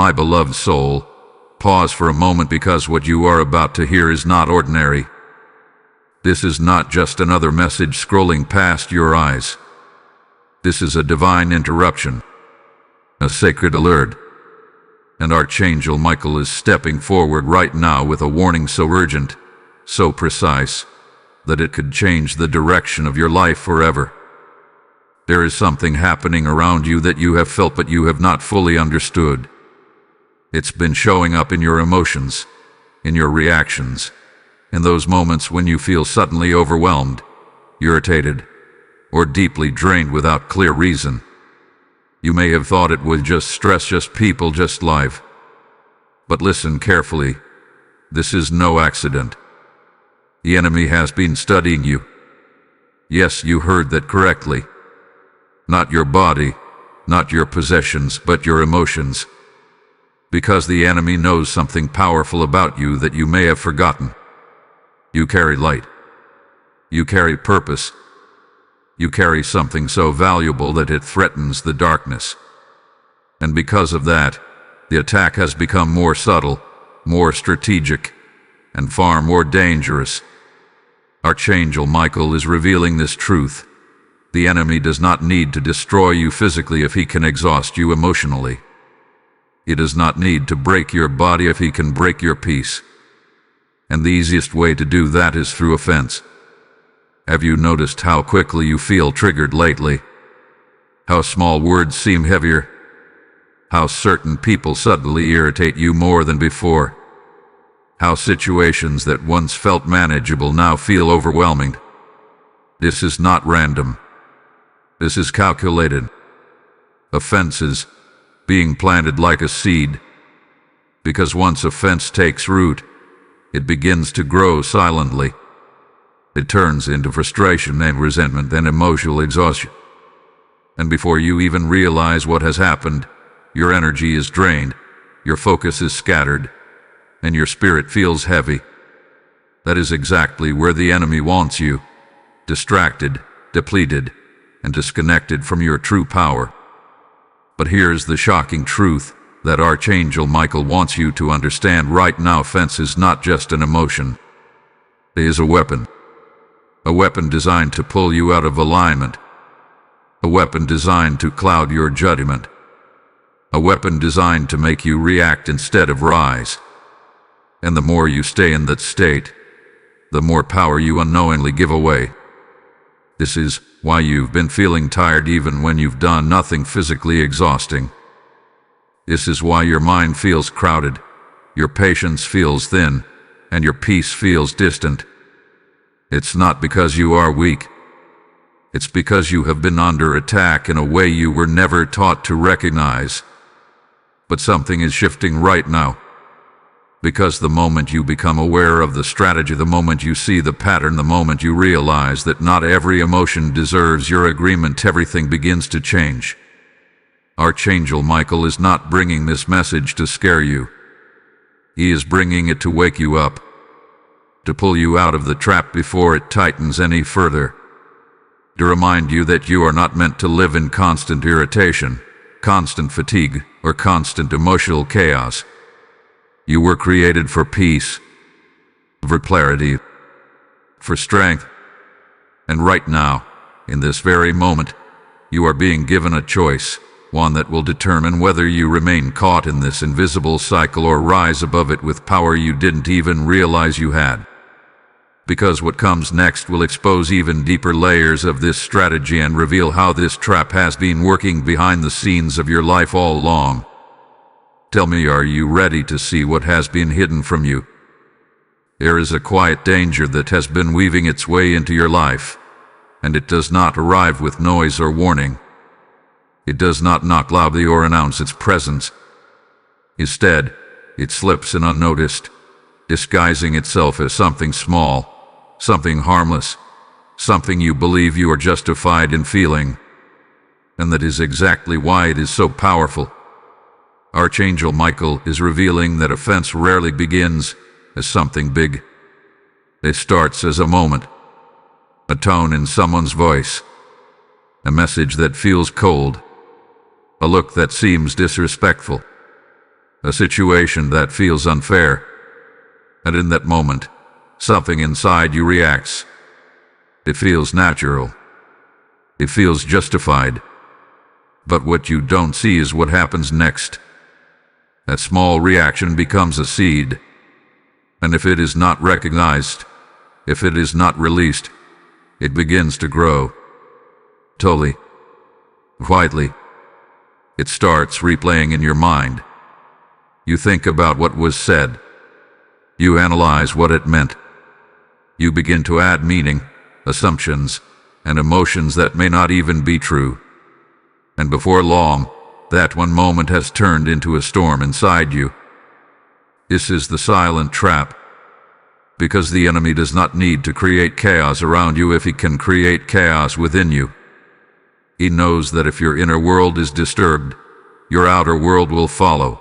My beloved soul, pause for a moment, because what you are about to hear is not ordinary. This is not just another message scrolling past your eyes. This is a divine interruption, a sacred alert. And Archangel Michael is stepping forward right now with a warning so urgent, so precise, that it could change the direction of your life forever. There is something happening around you that you have felt but you have not fully understood. It's been showing up in your emotions, in your reactions, in those moments when you feel suddenly overwhelmed, irritated, or deeply drained without clear reason. You may have thought it was just stress, just people, just life. But listen carefully. This is no accident. The enemy has been studying you. Yes, you heard that correctly. Not your body, not your possessions, but your emotions. Because the enemy knows something powerful about you that you may have forgotten. You carry light. You carry purpose. You carry something so valuable that it threatens the darkness. And because of that, the attack has become more subtle, more strategic, and far more dangerous. Archangel Michael is revealing this truth. The enemy does not need to destroy you physically if he can exhaust you emotionally. He does not need to break your body if he can break your peace. And the easiest way to do that is through offense. Have you noticed how quickly you feel triggered lately? How small words seem heavier? How certain people suddenly irritate you more than before? How situations that once felt manageable now feel overwhelming? This is not random. This is calculated. Offenses being planted like a seed. Because once offense takes root, it begins to grow silently. It turns into frustration and resentment and emotional exhaustion. And before you even realize what has happened, your energy is drained, your focus is scattered, and your spirit feels heavy. That is exactly where the enemy wants you, distracted, depleted, and disconnected from your true power. But here's the shocking truth that Archangel Michael wants you to understand right now. Offense is not just an emotion. It is a weapon. A weapon designed to pull you out of alignment. A weapon designed to cloud your judgment. A weapon designed to make you react instead of rise. And the more you stay in that state, the more power you unknowingly give away. This is why you've been feeling tired even when you've done nothing physically exhausting. This is why your mind feels crowded, your patience feels thin, and your peace feels distant. It's not because you are weak. It's because you have been under attack in a way you were never taught to recognize. But something is shifting right now. Because the moment you become aware of the strategy, the moment you see the pattern, the moment you realize that not every emotion deserves your agreement, everything begins to change. Archangel Michael is not bringing this message to scare you. He is bringing it to wake you up, to pull you out of the trap before it tightens any further, to remind you that you are not meant to live in constant irritation, constant fatigue, or constant emotional chaos. You were created for peace, for clarity, for strength. And right now, in this very moment, you are being given a choice, one that will determine whether you remain caught in this invisible cycle or rise above it with power you didn't even realize you had. Because what comes next will expose even deeper layers of this strategy and reveal how this trap has been working behind the scenes of your life all along. Tell me, are you ready to see what has been hidden from you? There is a quiet danger that has been weaving its way into your life, and it does not arrive with noise or warning. It does not knock loudly or announce its presence. Instead, it slips in unnoticed, disguising itself as something small, something harmless, something you believe you are justified in feeling. And that is exactly why it is so powerful. Archangel Michael is revealing that offense rarely begins as something big. It starts as a moment, a tone in someone's voice, a message that feels cold, a look that seems disrespectful, a situation that feels unfair, and in that moment, something inside you reacts. It feels natural. It feels justified. But what you don't see is what happens next. That small reaction becomes a seed, and if it is not recognized, if it is not released, it begins to grow. Slowly, quietly, it starts replaying in your mind. You think about what was said. You analyze what it meant. You begin to add meaning, assumptions, and emotions that may not even be true. And before long, that one moment has turned into a storm inside you. This is the silent trap, because the enemy does not need to create chaos around you if he can create chaos within you. He knows that if your inner world is disturbed, your outer world will follow.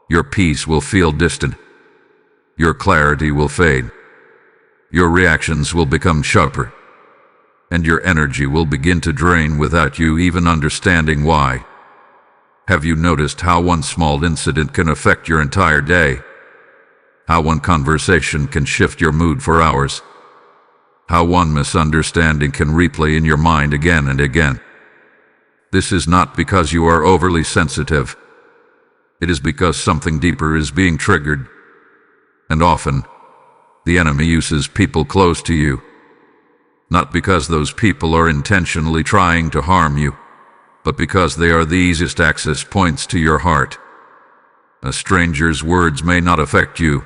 Your peace will feel distant. Your clarity will fade. Your reactions will become sharper. And your energy will begin to drain without you even understanding why. Have you noticed how one small incident can affect your entire day? How one conversation can shift your mood for hours? How one misunderstanding can replay in your mind again and again? This is not because you are overly sensitive. It is because something deeper is being triggered. And often, the enemy uses people close to you. Not because those people are intentionally trying to harm you, but because they are the easiest access points to your heart. A stranger's words may not affect you,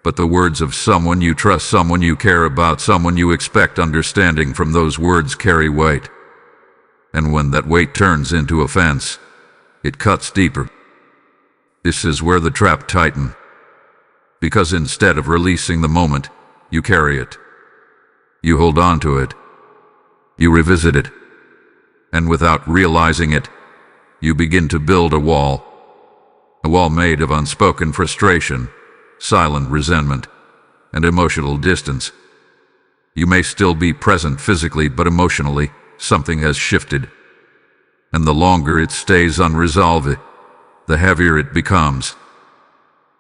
but the words of someone you trust, someone you care about, someone you expect understanding from, those words carry weight. And when that weight turns into offense, it cuts deeper. This is where the trap tightens, because instead of releasing the moment, you carry it. You hold on to it. You revisit it. And without realizing it, you begin to build a wall made of unspoken frustration, silent resentment, and emotional distance. You may still be present physically, but emotionally, something has shifted. And the longer it stays unresolved, the heavier it becomes.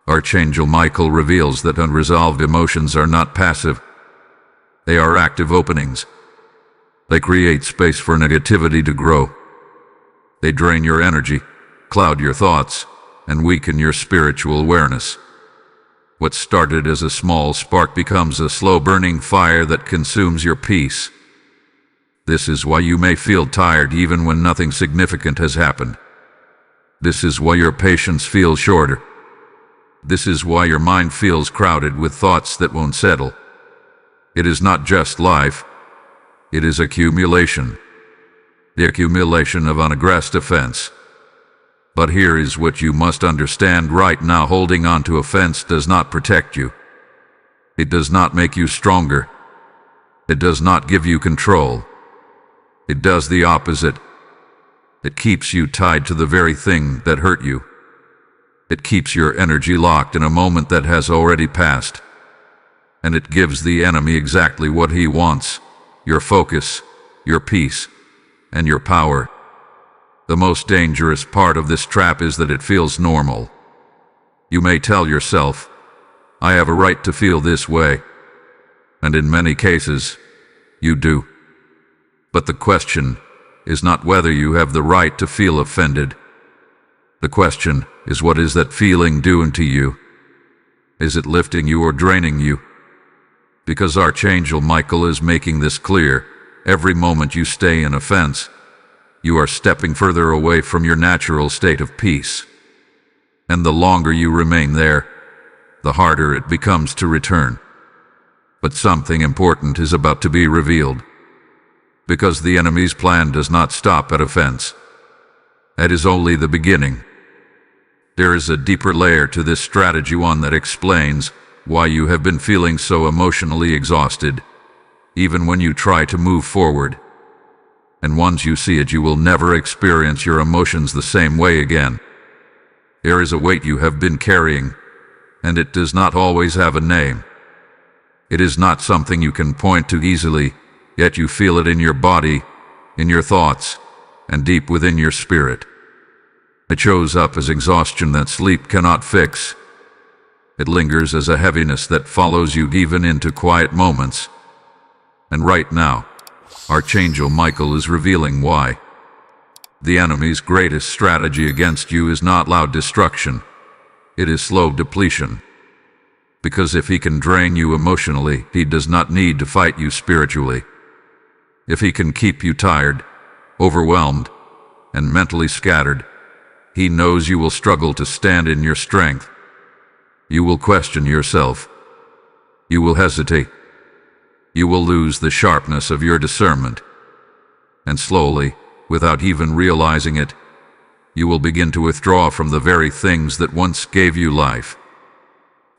Archangel Michael reveals that unresolved emotions are not passive. They are active openings. They create space for negativity to grow. They drain your energy, cloud your thoughts, and weaken your spiritual awareness. What started as a small spark becomes a slow-burning fire that consumes your peace. This is why you may feel tired even when nothing significant has happened. This is why your patience feels shorter. This is why your mind feels crowded with thoughts that won't settle. It is not just life. It is accumulation. The accumulation of unaddressed offense. But here is what you must understand right now: holding on to offense does not protect you. It does not make you stronger. It does not give you control. It does the opposite. It keeps you tied to the very thing that hurt you. It keeps your energy locked in a moment that has already passed. And it gives the enemy exactly what he wants: your focus, your peace, and your power. The most dangerous part of this trap is that it feels normal. You may tell yourself, "I have a right to feel this way." And in many cases, you do. But the question is not whether you have the right to feel offended. The question is, what is that feeling doing to you? Is it lifting you or draining you? Because Archangel Michael is making this clear: every moment you stay in offense, you are stepping further away from your natural state of peace. And the longer you remain there, the harder it becomes to return. But something important is about to be revealed. Because the enemy's plan does not stop at offense. That is only the beginning. There is a deeper layer to this strategy, one that explains why you have been feeling so emotionally exhausted, even when you try to move forward. And once you see it, you will never experience your emotions the same way again. There is a weight you have been carrying, and it does not always have a name. It is not something you can point to easily, yet you feel it in your body, in your thoughts, and deep within your spirit. It shows up as exhaustion that sleep cannot fix. It lingers as a heaviness that follows you even into quiet moments. And right now, Archangel Michael is revealing why. The enemy's greatest strategy against you is not loud destruction. It is slow depletion. Because if he can drain you emotionally, he does not need to fight you spiritually. If he can keep you tired, overwhelmed, and mentally scattered, he knows you will struggle to stand in your strength. You will question yourself. You will hesitate. You will lose the sharpness of your discernment. And slowly, without even realizing it, you will begin to withdraw from the very things that once gave you life.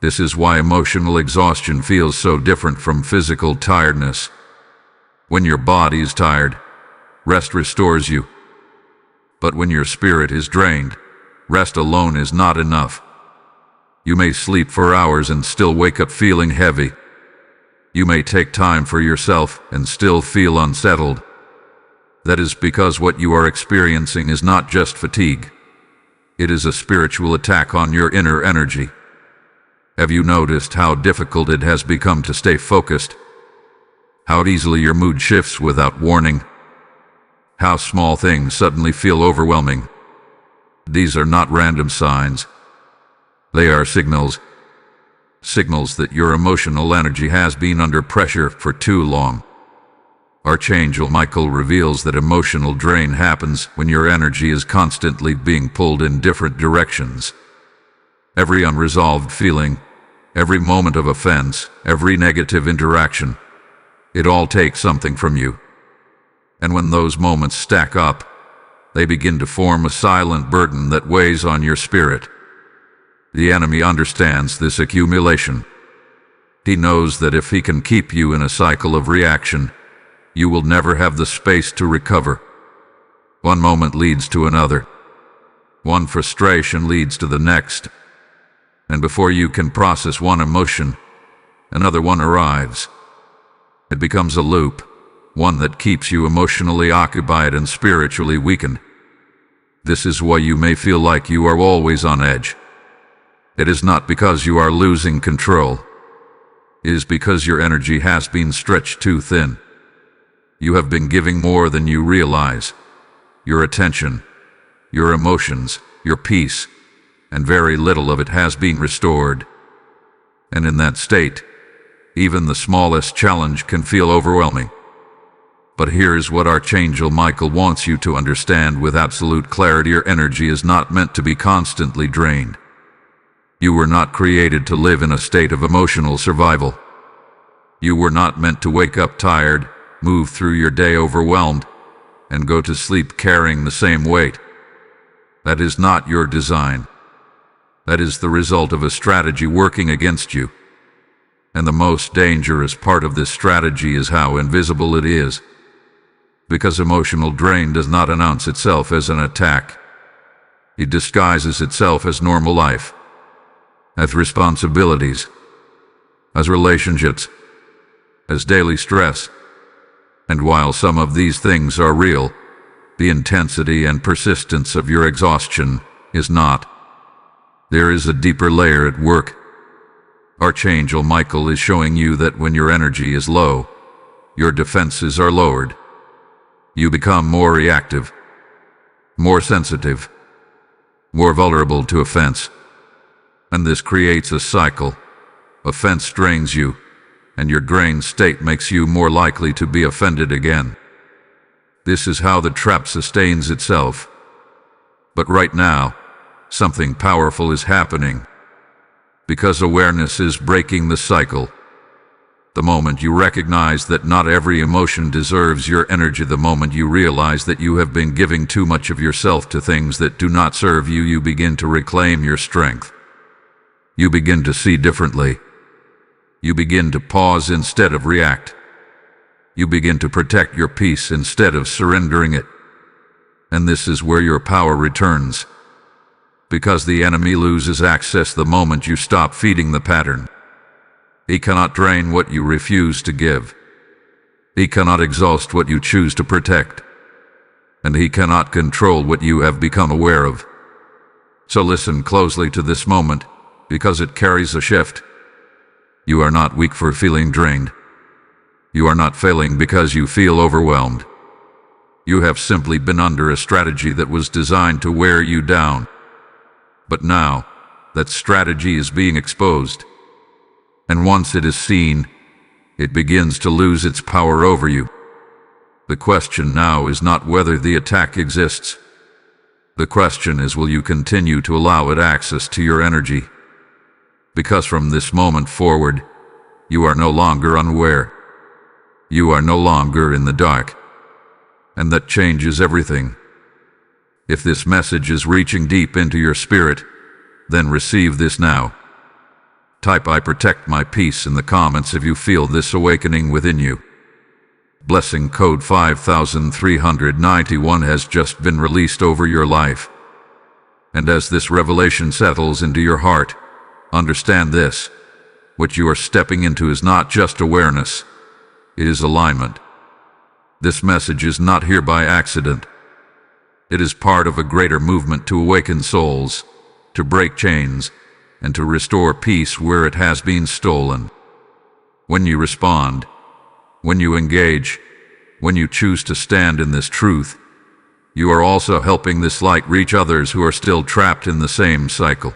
This is why emotional exhaustion feels so different from physical tiredness. When your body is tired, rest restores you. But when your spirit is drained, rest alone is not enough. You may sleep for hours and still wake up feeling heavy. You may take time for yourself and still feel unsettled. That is because what you are experiencing is not just fatigue. It is a spiritual attack on your inner energy. Have you noticed how difficult it has become to stay focused? How easily your mood shifts without warning? How small things suddenly feel overwhelming? These are not random signs. They are signals. Signals that your emotional energy has been under pressure for too long. Archangel Michael reveals that emotional drain happens when your energy is constantly being pulled in different directions. Every unresolved feeling, every moment of offense, every negative interaction, it all takes something from you. And when those moments stack up, they begin to form a silent burden that weighs on your spirit. The enemy understands this accumulation. He knows that if he can keep you in a cycle of reaction, you will never have the space to recover. One moment leads to another. One frustration leads to the next. And before you can process one emotion, another one arrives. It becomes a loop, one that keeps you emotionally occupied and spiritually weakened. This is why you may feel like you are always on edge. It is not because you are losing control. It is because your energy has been stretched too thin. You have been giving more than you realize. Your attention, your emotions, your peace, and very little of it has been restored. And in that state, even the smallest challenge can feel overwhelming. But here's what Archangel Michael wants you to understand with absolute clarity: your energy is not meant to be constantly drained. You were not created to live in a state of emotional survival. You were not meant to wake up tired, move through your day overwhelmed, and go to sleep carrying the same weight. That is not your design. That is the result of a strategy working against you. And the most dangerous part of this strategy is how invisible it is. Because emotional drain does not announce itself as an attack. It disguises itself as normal life, as responsibilities, as relationships, as daily stress. And while some of these things are real, the intensity and persistence of your exhaustion is not. There is a deeper layer at work. Archangel Michael is showing you that when your energy is low, your defenses are lowered. You become more reactive, more sensitive, more vulnerable to offense. And this creates a cycle. Offense drains you, and your drained state makes you more likely to be offended again. This is how the trap sustains itself. But right now, something powerful is happening. Because awareness is breaking the cycle. The moment you recognize that not every emotion deserves your energy, the moment you realize that you have been giving too much of yourself to things that do not serve you, you begin to reclaim your strength. You begin to see differently. You begin to pause instead of react. You begin to protect your peace instead of surrendering it. And this is where your power returns. Because the enemy loses access the moment you stop feeding the pattern. He cannot drain what you refuse to give. He cannot exhaust what you choose to protect. And he cannot control what you have become aware of. So listen closely to this moment, because it carries a shift. You are not weak for feeling drained. You are not failing because you feel overwhelmed. You have simply been under a strategy that was designed to wear you down. But now, that strategy is being exposed. And once it is seen, it begins to lose its power over you. The question now is not whether the attack exists. The question is, will you continue to allow it access to your energy? Because from this moment forward, you are no longer unaware. You are no longer in the dark. And that changes everything. If this message is reaching deep into your spirit, then receive this now. Type "I protect my peace" in the comments if you feel this awakening within you. Blessing code 5391 has just been released over your life. And as this revelation settles into your heart, understand this: what you are stepping into is not just awareness, it is alignment. This message is not here by accident. It is part of a greater movement to awaken souls, to break chains, and to restore peace where it has been stolen. When you respond, when you engage, when you choose to stand in this truth, you are also helping this light reach others who are still trapped in the same cycle.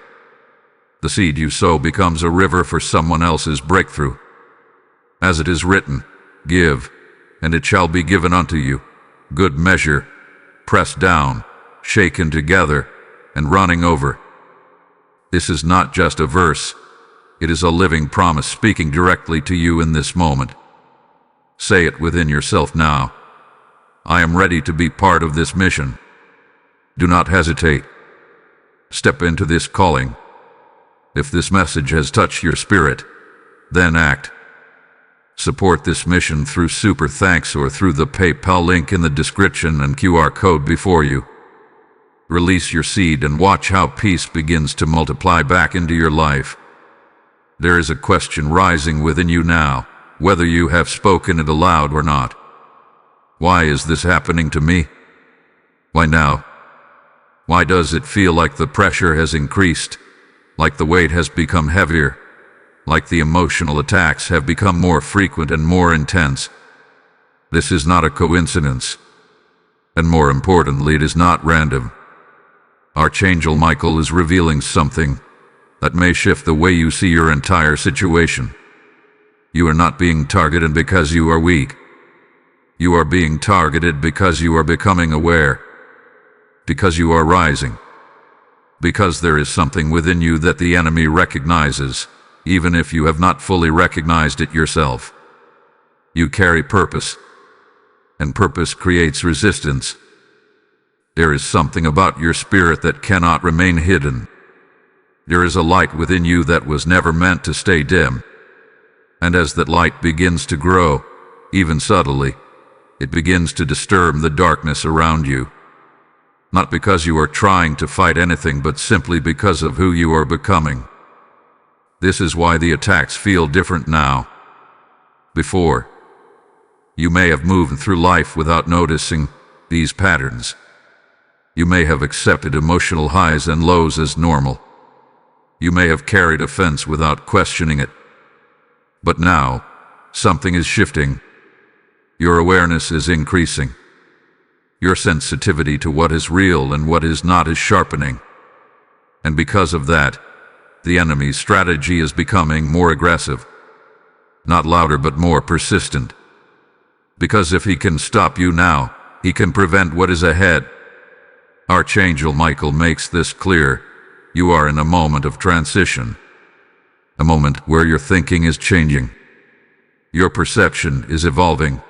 The seed you sow becomes a river for someone else's breakthrough. As it is written, "Give, and it shall be given unto you, good measure, pressed down, shaken together, and running over." This is not just a verse, it is a living promise speaking directly to you in this moment. Say it within yourself now: I am ready to be part of this mission. Do not hesitate. Step into this calling. If this message has touched your spirit, then act. Support this mission through Super Thanks or through the PayPal link in the description and QR code before you. Release your seed and watch how peace begins to multiply back into your life. There is a question rising within you now, whether you have spoken it aloud or not. Why is this happening to me? Why now? Why does it feel like the pressure has increased, like the weight has become heavier, like the emotional attacks have become more frequent and more intense? This is not a coincidence. And more importantly, it is not random. Archangel Michael is revealing something that may shift the way you see your entire situation. You are not being targeted because you are weak. You are being targeted because you are becoming aware, because you are rising, because there is something within you that the enemy recognizes, even if you have not fully recognized it yourself. You carry purpose, and purpose creates resistance. There is something about your spirit that cannot remain hidden. There is a light within you that was never meant to stay dim. And as that light begins to grow, even subtly, it begins to disturb the darkness around you. Not because you are trying to fight anything, but simply because of who you are becoming. This is why the attacks feel different now. Before, you may have moved through life without noticing these patterns. You may have accepted emotional highs and lows as normal. You may have carried offense without questioning it. But now, something is shifting. Your awareness is increasing. Your sensitivity to what is real and what is not is sharpening. And because of that, the enemy's strategy is becoming more aggressive. Not louder, but more persistent. Because if he can stop you now, he can prevent what is ahead. Archangel Michael makes this clear. You are in a moment of transition. A moment where your thinking is changing. Your perception is evolving.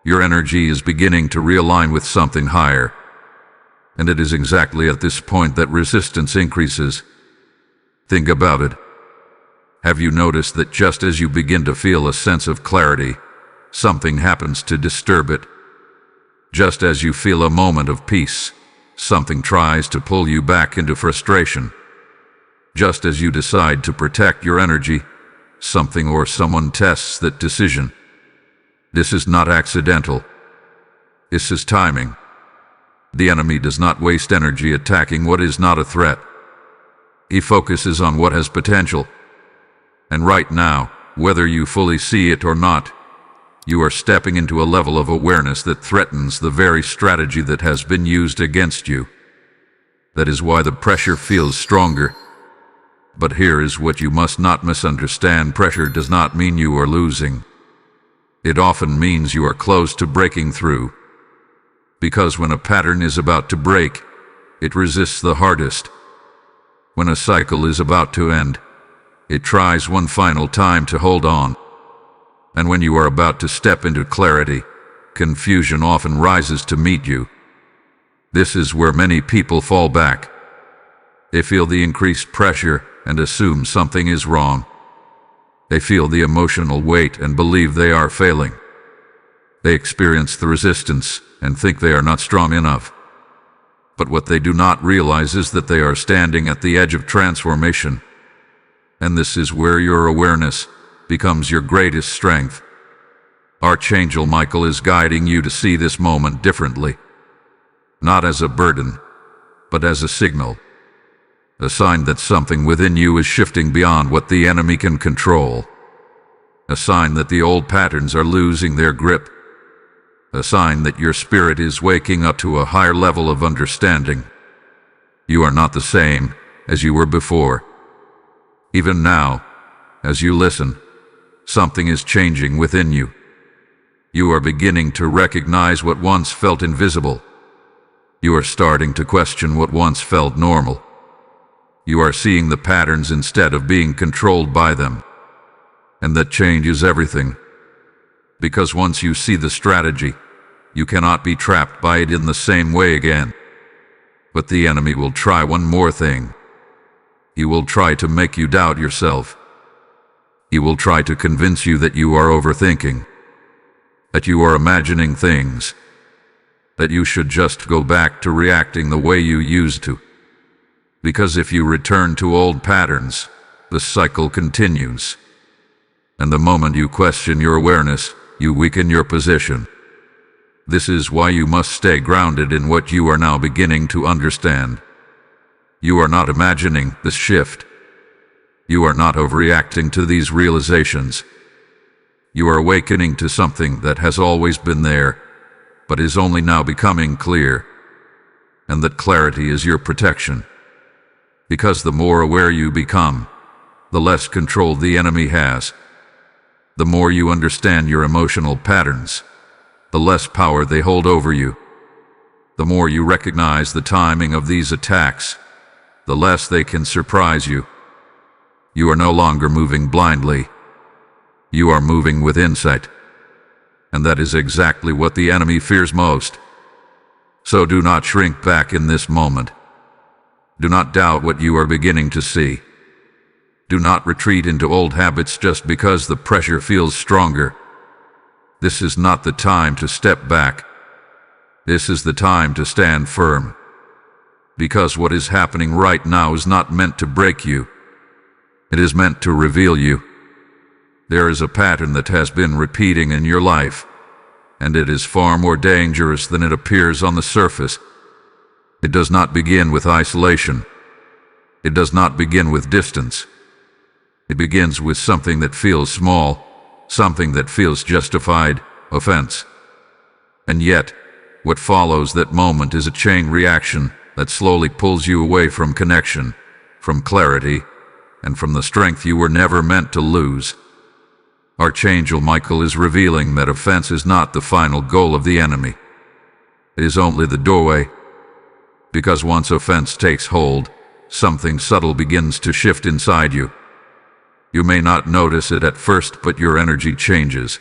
Your energy is beginning to realign with something higher. And it is exactly at this point that resistance increases. Think about it. Have you noticed that just as you begin to feel a sense of clarity, something happens to disturb it? Just as you feel a moment of peace, something tries to pull you back into frustration. Just as you decide to protect your energy, something or someone tests that decision. This is not accidental. This is timing. The enemy does not waste energy attacking what is not a threat. He focuses on what has potential. And right now, whether you fully see it or not, you are stepping into a level of awareness that threatens the very strategy that has been used against you. That is why the pressure feels stronger. But here is what you must not misunderstand. Pressure does not mean you are losing. It often means you are close to breaking through. Because when a pattern is about to break, it resists the hardest. When a cycle is about to end, it tries one final time to hold on. And when you are about to step into clarity, confusion often rises to meet you. This is where many people fall back. They feel the increased pressure and assume something is wrong. They feel the emotional weight and believe they are failing. They experience the resistance and think they are not strong enough. But what they do not realize is that they are standing at the edge of transformation. And this is where your awareness becomes your greatest strength. Archangel Michael is guiding you to see this moment differently. Not as a burden, but as a signal. A sign that something within you is shifting beyond what the enemy can control. A sign that the old patterns are losing their grip. A sign that your spirit is waking up to a higher level of understanding. You are not the same as you were before. Even now, as you listen, something is changing within you. You are beginning to recognize what once felt invisible. You are starting to question what once felt normal. You are seeing the patterns instead of being controlled by them. And that changes everything. Because once you see the strategy, you cannot be trapped by it in the same way again. But the enemy will try one more thing. He will try to make you doubt yourself. He will try to convince you that you are overthinking, that you are imagining things, that you should just go back to reacting the way you used to. Because if you return to old patterns, the cycle continues. And the moment you question your awareness, you weaken your position. This is why you must stay grounded in what you are now beginning to understand. You are not imagining this shift. You are not overreacting to these realizations. You are awakening to something that has always been there, but is only now becoming clear. And that clarity is your protection. Because the more aware you become, the less control the enemy has. The more you understand your emotional patterns, the less power they hold over you. The more you recognize the timing of these attacks, the less they can surprise you. You are no longer moving blindly. You are moving with insight. And that is exactly what the enemy fears most. So do not shrink back in this moment. Do not doubt what you are beginning to see. Do not retreat into old habits just because the pressure feels stronger. This is not the time to step back. This is the time to stand firm. Because what is happening right now is not meant to break you. It is meant to reveal you. There is a pattern that has been repeating in your life, and it is far more dangerous than it appears on the surface. It does not begin with isolation. It does not begin with distance. It begins with something that feels small, something that feels justified, offense. And yet, what follows that moment is a chain reaction that slowly pulls you away from connection, from clarity, and from the strength you were never meant to lose. Archangel Michael is revealing that offense is not the final goal of the enemy. It is only the doorway. Because once offense takes hold, something subtle begins to shift inside you. You may not notice it at first, but your energy changes.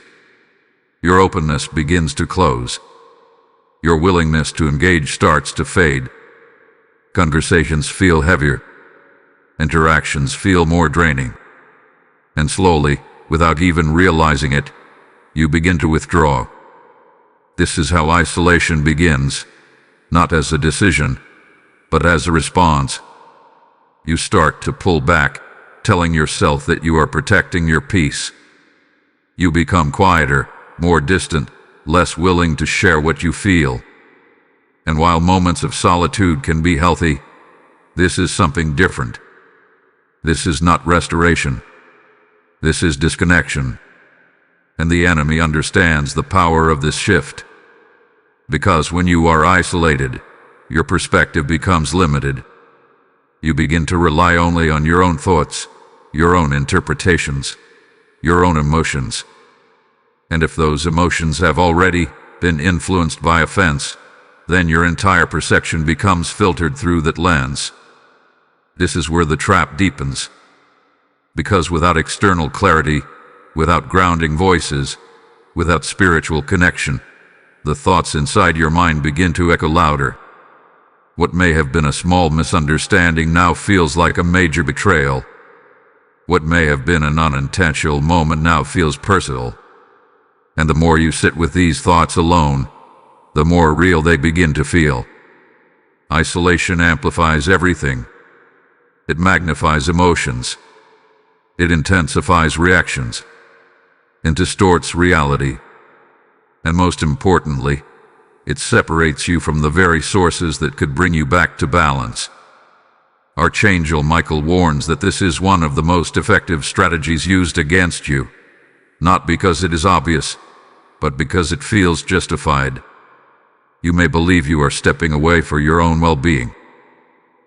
Your openness begins to close. Your willingness to engage starts to fade. Conversations feel heavier. Interactions feel more draining. And slowly, without even realizing it, you begin to withdraw. This is how isolation begins. Not as a decision, but as a response. You start to pull back, telling yourself that you are protecting your peace. You become quieter, more distant, less willing to share what you feel. And while moments of solitude can be healthy, this is something different. This is not restoration. This is disconnection. And the enemy understands the power of this shift. Because when you are isolated, your perspective becomes limited. You begin to rely only on your own thoughts, your own interpretations, your own emotions. And if those emotions have already been influenced by offense, then your entire perception becomes filtered through that lens. This is where the trap deepens. Because without external clarity, without grounding voices, without spiritual connection, the thoughts inside your mind begin to echo louder. What may have been a small misunderstanding now feels like a major betrayal. What may have been an unintentional moment now feels personal. And the more you sit with these thoughts alone, the more real they begin to feel. Isolation amplifies everything. It magnifies emotions. It intensifies reactions. It distorts reality. And most importantly, it separates you from the very sources that could bring you back to balance. Archangel Michael warns that this is one of the most effective strategies used against you, not because it is obvious, but because it feels justified. You may believe you are stepping away for your own well-being.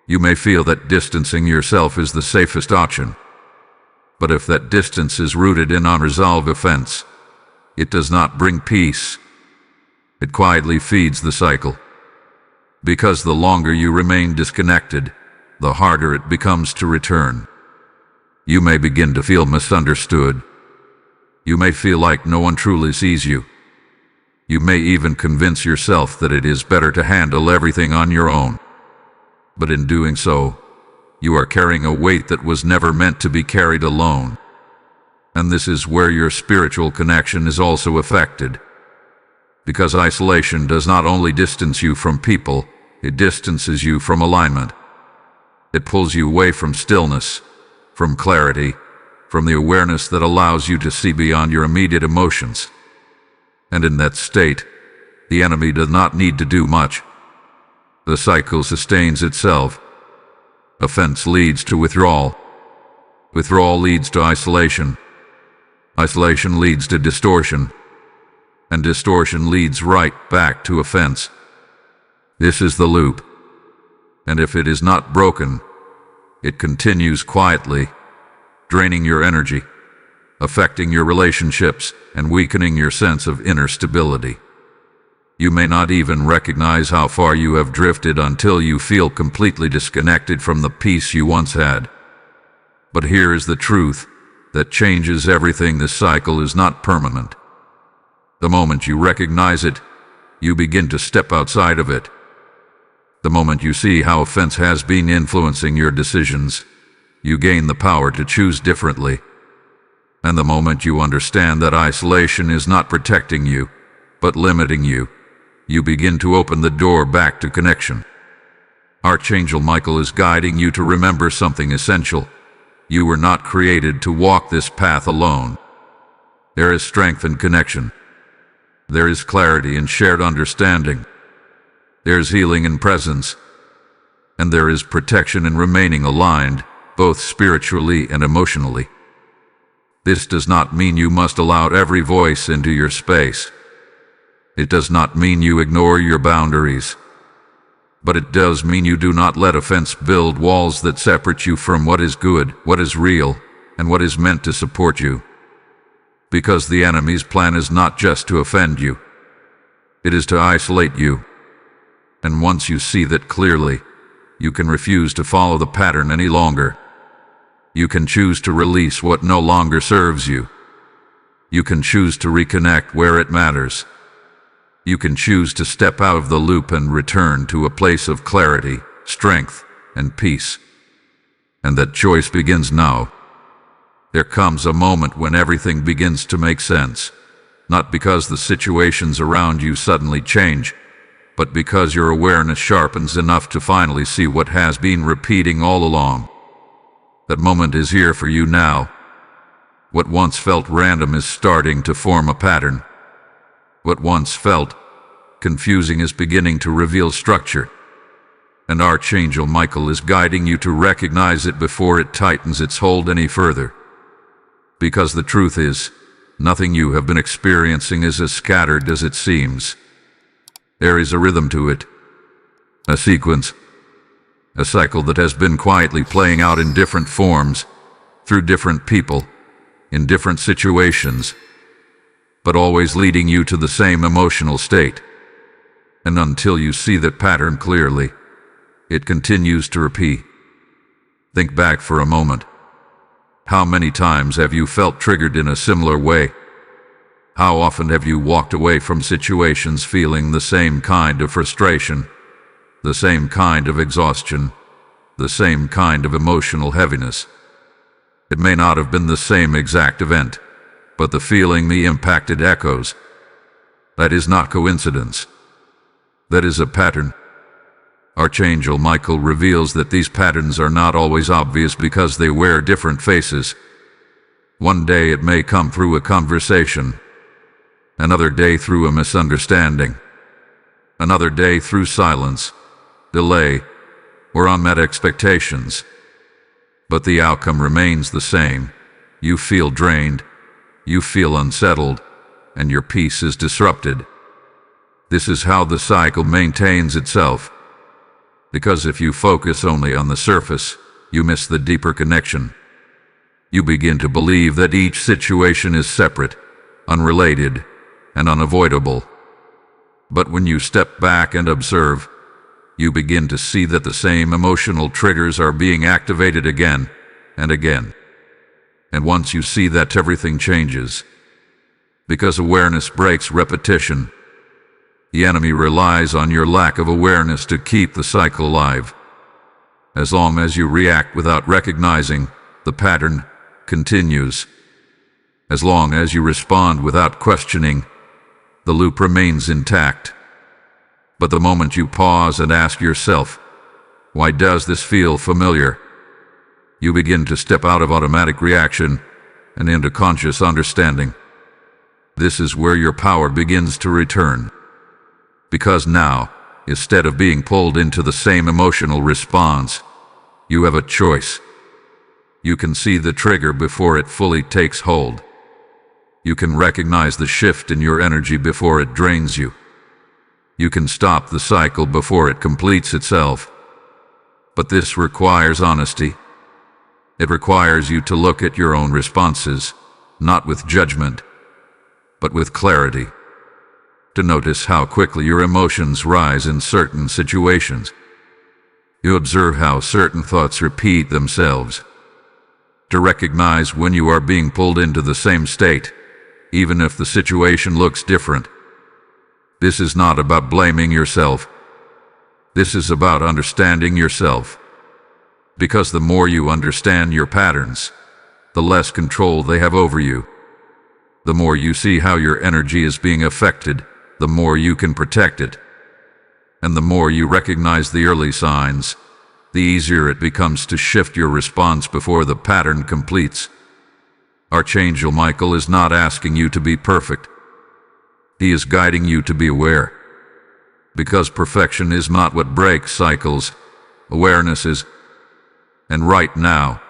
You may feel that distancing yourself is the safest option. But if that distance is rooted in unresolved offense, it does not bring peace. It quietly feeds the cycle. Because the longer you remain disconnected, the harder it becomes to return. You may begin to feel misunderstood. You may feel like no one truly sees you. You may even convince yourself that it is better to handle everything on your own. But in doing so, you are carrying a weight that was never meant to be carried alone. And this is where your spiritual connection is also affected. Because isolation does not only distance you from people, it distances you from alignment. It pulls you away from stillness, from clarity, from the awareness that allows you to see beyond your immediate emotions. And in that state, the enemy does not need to do much. The cycle sustains itself. Offense leads to withdrawal. Withdrawal leads to isolation. Isolation leads to distortion. And distortion leads right back to offense. This is the loop. And if it is not broken, it continues quietly, draining your energy, affecting your relationships, and weakening your sense of inner stability. You may not even recognize how far you have drifted until you feel completely disconnected from the peace you once had. But here is the truth that changes everything. This cycle is not permanent. The moment you recognize it, you begin to step outside of it. The moment you see how offense has been influencing your decisions, you gain the power to choose differently. And the moment you understand that isolation is not protecting you, but limiting you, you begin to open the door back to connection. Archangel Michael is guiding you to remember something essential. You were not created to walk this path alone. There is strength in connection. There is clarity in shared understanding. There is healing in presence. And there is protection in remaining aligned, both spiritually and emotionally. This does not mean you must allow every voice into your space. It does not mean you ignore your boundaries. But it does mean you do not let offense build walls that separate you from what is good, what is real, and what is meant to support you. Because the enemy's plan is not just to offend you. It is to isolate you. And once you see that clearly, you can refuse to follow the pattern any longer. You can choose to release what no longer serves you. You can choose to reconnect where it matters. You can choose to step out of the loop and return to a place of clarity, strength, and peace. And that choice begins now. There comes a moment when everything begins to make sense, not because the situations around you suddenly change, but because your awareness sharpens enough to finally see what has been repeating all along. That moment is here for you now. What once felt random is starting to form a pattern. What once felt confusing is beginning to reveal structure. And Archangel Michael is guiding you to recognize it before it tightens its hold any further. Because the truth is, nothing you have been experiencing is as scattered as it seems. There is a rhythm to it, a sequence, a cycle that has been quietly playing out in different forms, through different people, in different situations, but always leading you to the same emotional state. And until you see that pattern clearly, it continues to repeat. Think back for a moment. How many times have you felt triggered in a similar way? How often have you walked away from situations feeling the same kind of frustration, the same kind of exhaustion, the same kind of emotional heaviness? It may not have been the same exact event, but the feeling, the impacted echoes. That is not coincidence. That is a pattern. Archangel Michael reveals that these patterns are not always obvious because they wear different faces. One day it may come through a conversation, another day through a misunderstanding, another day through silence, delay, or unmet expectations. But the outcome remains the same. You feel drained, you feel unsettled, and your peace is disrupted. This is how the cycle maintains itself. Because if you focus only on the surface, you miss the deeper connection. You begin to believe that each situation is separate, unrelated, and unavoidable. But when you step back and observe, you begin to see that the same emotional triggers are being activated again and again. And once you see that, everything changes. Because awareness breaks repetition. The enemy relies on your lack of awareness to keep the cycle alive. As long as you react without recognizing, the pattern continues. As long as you respond without questioning, the loop remains intact. But the moment you pause and ask yourself, why does this feel familiar? You begin to step out of automatic reaction and into conscious understanding. This is where your power begins to return. Because now, instead of being pulled into the same emotional response, you have a choice. You can see the trigger before it fully takes hold. You can recognize the shift in your energy before it drains you. You can stop the cycle before it completes itself. But this requires honesty. It requires you to look at your own responses, not with judgment, but with clarity. To notice how quickly your emotions rise in certain situations. You observe how certain thoughts repeat themselves. To recognize when you are being pulled into the same state, even if the situation looks different. This is not about blaming yourself. This is about understanding yourself. Because the more you understand your patterns, the less control they have over you. The more you see how your energy is being affected, the more you can protect it. And the more you recognize the early signs, the easier it becomes to shift your response before the pattern completes. Archangel Michael is not asking you to be perfect. He is guiding you to be aware. Because perfection is not what breaks cycles, awareness is. And right now,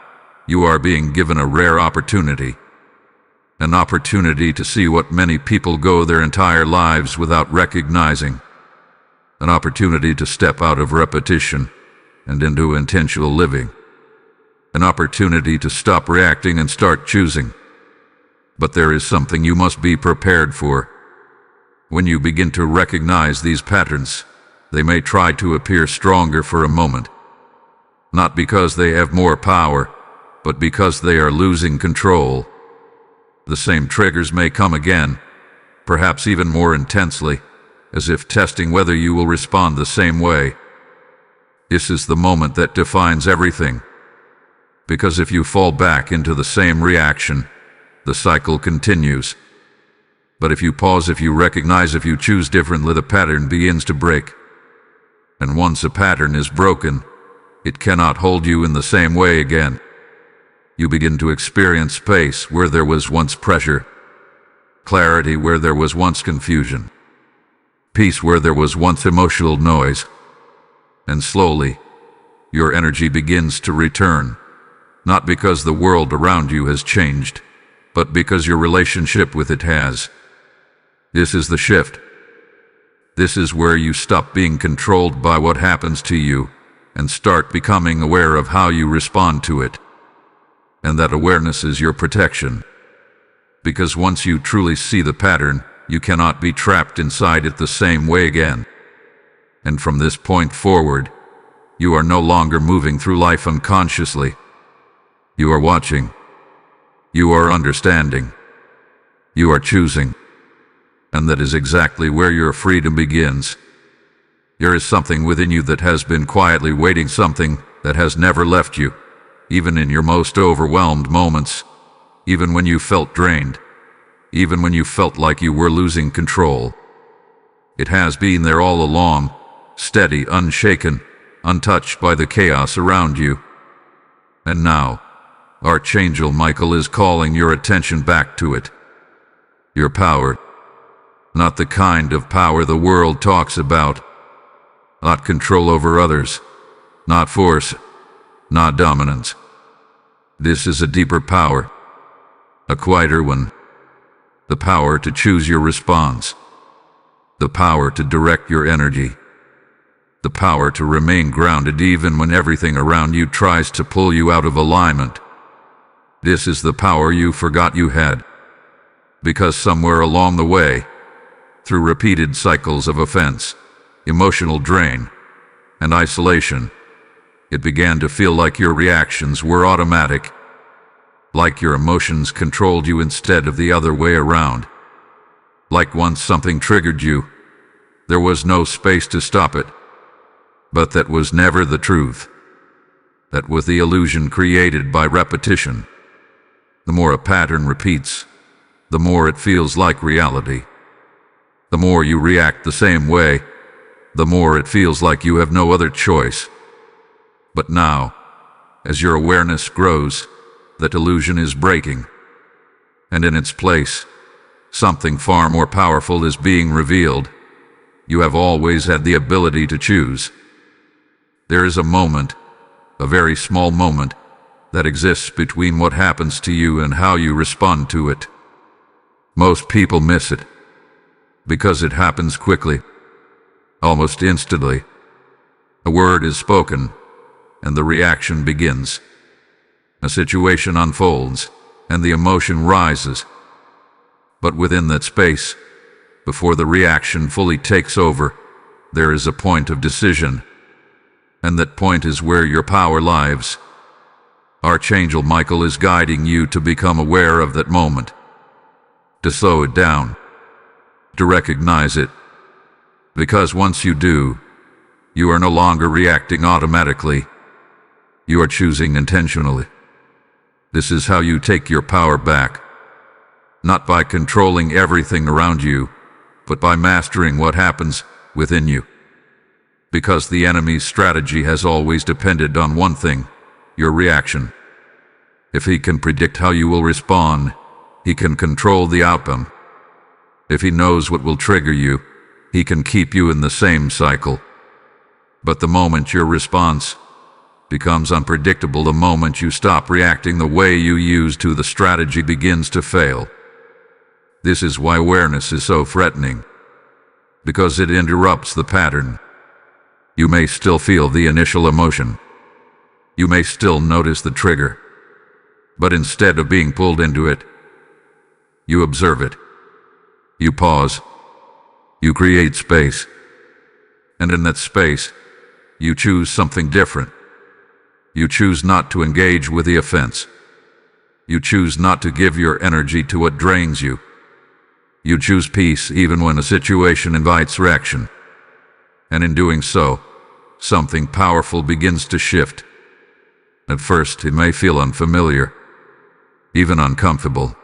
you are being given a rare opportunity. An opportunity to see what many people go their entire lives without recognizing. An opportunity to step out of repetition and into intentional living. An opportunity to stop reacting and start choosing. But there is something you must be prepared for. When you begin to recognize these patterns, they may try to appear stronger for a moment. Not because they have more power, but because they are losing control. The same triggers may come again, perhaps even more intensely, as if testing whether you will respond the same way. This is the moment that defines everything. Because if you fall back into the same reaction, the cycle continues. But if you pause, if you recognize, if you choose differently, the pattern begins to break. And once a pattern is broken, it cannot hold you in the same way again. You begin to experience space where there was once pressure, clarity where there was once confusion, peace where there was once emotional noise. And slowly, your energy begins to return, not because the world around you has changed, but because your relationship with it has. This is the shift. This is where you stop being controlled by what happens to you and start becoming aware of how you respond to it. And that awareness is your protection. Because once you truly see the pattern, you cannot be trapped inside it the same way again. And from this point forward, you are no longer moving through life unconsciously. You are watching. You are understanding. You are choosing. And that is exactly where your freedom begins. There is something within you that has been quietly waiting, something that has never left you, even in your most overwhelmed moments, even when you felt drained, even when you felt like you were losing control. It has been there all along, steady, unshaken, untouched by the chaos around you. And now, Archangel Michael is calling your attention back to it. Your power. Not the kind of power the world talks about. Not control over others. Not force. Not dominance. This is a deeper power. A quieter one. The power to choose your response. The power to direct your energy. The power to remain grounded even when everything around you tries to pull you out of alignment. This is the power you forgot you had. Because somewhere along the way, through repeated cycles of offense, emotional drain, and isolation, it began to feel like your reactions were automatic, like your emotions controlled you instead of the other way around. Like once something triggered you, there was no space to stop it. But that was never the truth. That was the illusion created by repetition. The more a pattern repeats, the more it feels like reality. The more you react the same way, the more it feels like you have no other choice. But now, as your awareness grows, that illusion is breaking. And in its place, something far more powerful is being revealed. You have always had the ability to choose. There is a moment, a very small moment, that exists between what happens to you and how you respond to it. Most people miss it, because it happens quickly, almost instantly. A word is spoken, and the reaction begins. A situation unfolds, and the emotion rises. But within that space, before the reaction fully takes over, there is a point of decision. And that point is where your power lies. Archangel Michael is guiding you to become aware of that moment, to slow it down, to recognize it. Because once you do, you are no longer reacting automatically. You are choosing intentionally. This is how you take your power back. Not by controlling everything around you, but by mastering what happens within you. Because the enemy's strategy has always depended on one thing, your reaction. If he can predict how you will respond, he can control the outcome. If he knows what will trigger you, he can keep you in the same cycle. But the moment your response becomes unpredictable, the moment you stop reacting the way you used to, the strategy begins to fail. This is why awareness is so threatening, because it interrupts the pattern. You may still feel the initial emotion. You may still notice the trigger. But instead of being pulled into it, you observe it. You pause. You create space. And in that space, you choose something different. You choose not to engage with the offense. You choose not to give your energy to what drains you. You choose peace even when a situation invites reaction. And in doing so, something powerful begins to shift. At first, it may feel unfamiliar, even uncomfortable,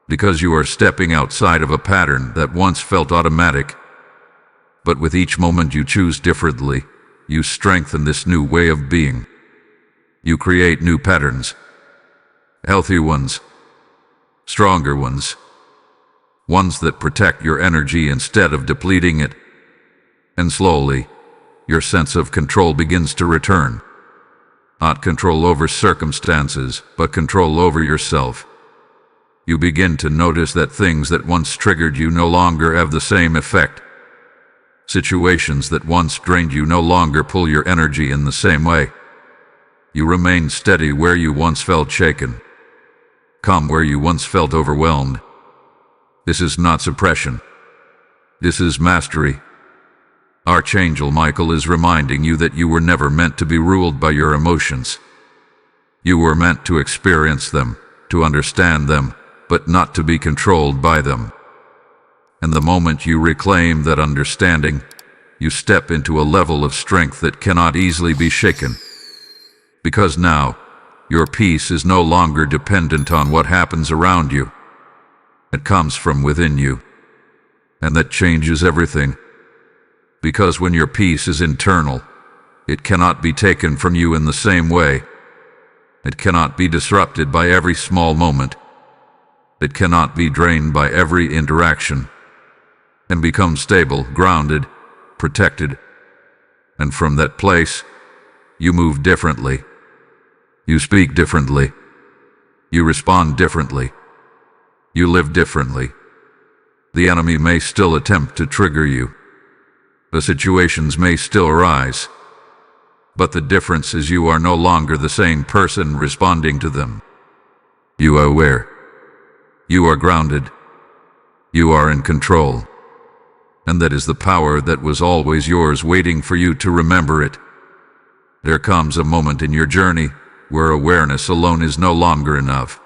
because you are stepping outside of a pattern that once felt automatic. But with each moment you choose differently, you strengthen this new way of being. You create new patterns, healthy ones, stronger ones, ones that protect your energy instead of depleting it. And slowly, your sense of control begins to return. Not control over circumstances, but control over yourself. You begin to notice that things that once triggered you no longer have the same effect. Situations that once drained you no longer pull your energy in the same way. You remain steady where you once felt shaken. Calm where you once felt overwhelmed. This is not suppression. This is mastery. Archangel Michael is reminding you that you were never meant to be ruled by your emotions. You were meant to experience them, to understand them, but not to be controlled by them. And the moment you reclaim that understanding, you step into a level of strength that cannot easily be shaken. Because now, your peace is no longer dependent on what happens around you. It comes from within you. And that changes everything. Because when your peace is internal, it cannot be taken from you in the same way. It cannot be disrupted by every small moment. It cannot be drained by every interaction. And become stable, grounded, protected. And from that place, you move differently. You speak differently. You respond differently. You live differently. The enemy may still attempt to trigger you. The situations may still arise. But the difference is you are no longer the same person responding to them. You are aware. You are grounded. You are in control. And that is the power that was always yours, waiting for you to remember it. There comes a moment in your journey where awareness alone is no longer enough.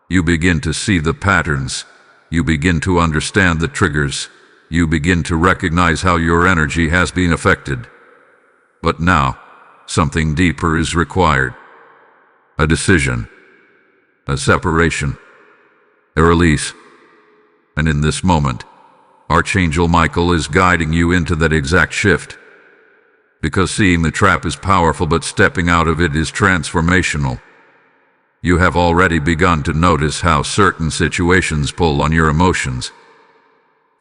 You begin to see the patterns. You begin to understand the triggers. You begin to recognize how your energy has been affected. But now, something deeper is required. A decision. A separation. A release. And in this moment, Archangel Michael is guiding you into that exact shift. Because seeing the trap is powerful, but stepping out of it is transformational. You have already begun to notice how certain situations pull on your emotions.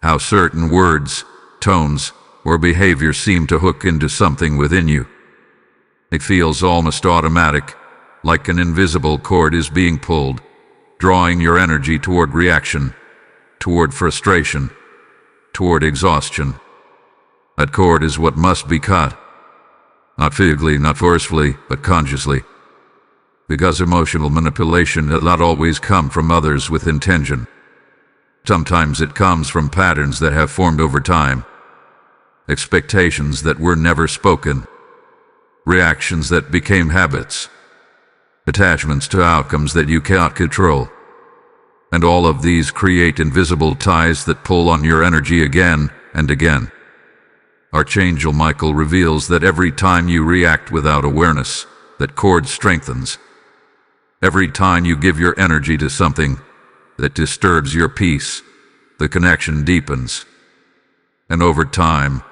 How certain words, tones, or behaviors seem to hook into something within you. It feels almost automatic, like an invisible cord is being pulled, drawing your energy toward reaction, toward frustration, toward exhaustion. That cord is what must be cut. Not physically, not forcefully, but consciously. Because emotional manipulation does not always come from others with intention. Sometimes it comes from patterns that have formed over time. Expectations that were never spoken. Reactions that became habits. Attachments to outcomes that you cannot control. And all of these create invisible ties that pull on your energy again and again. Archangel Michael reveals that every time you react without awareness, that cord strengthens. Every time you give your energy to something that disturbs your peace, the connection deepens. And over time,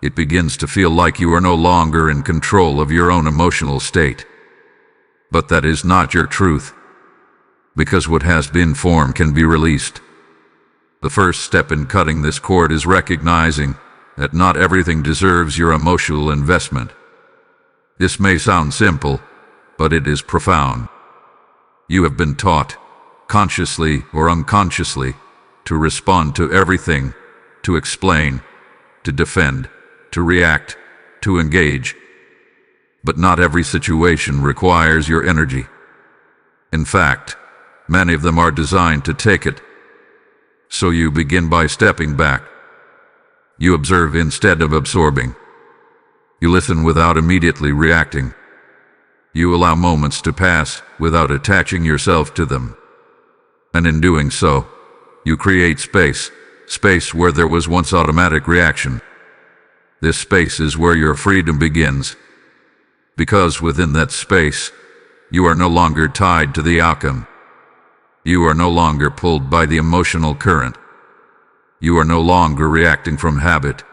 it begins to feel like you are no longer in control of your own emotional state. But that is not your truth, because what has been formed can be released. The first step in cutting this cord is recognizing that not everything deserves your emotional investment. This may sound simple, but it is profound. You have been taught, consciously or unconsciously, to respond to everything, to explain, to defend, to react, to engage. But not every situation requires your energy. In fact, many of them are designed to take it. So you begin by stepping back. You observe instead of absorbing. You listen without immediately reacting. You allow moments to pass without attaching yourself to them. And in doing so, you create space where there was once automatic reaction. This space is where your freedom begins. Because within that space, you are no longer tied to the outcome. You are no longer pulled by the emotional current. You are no longer reacting from habit.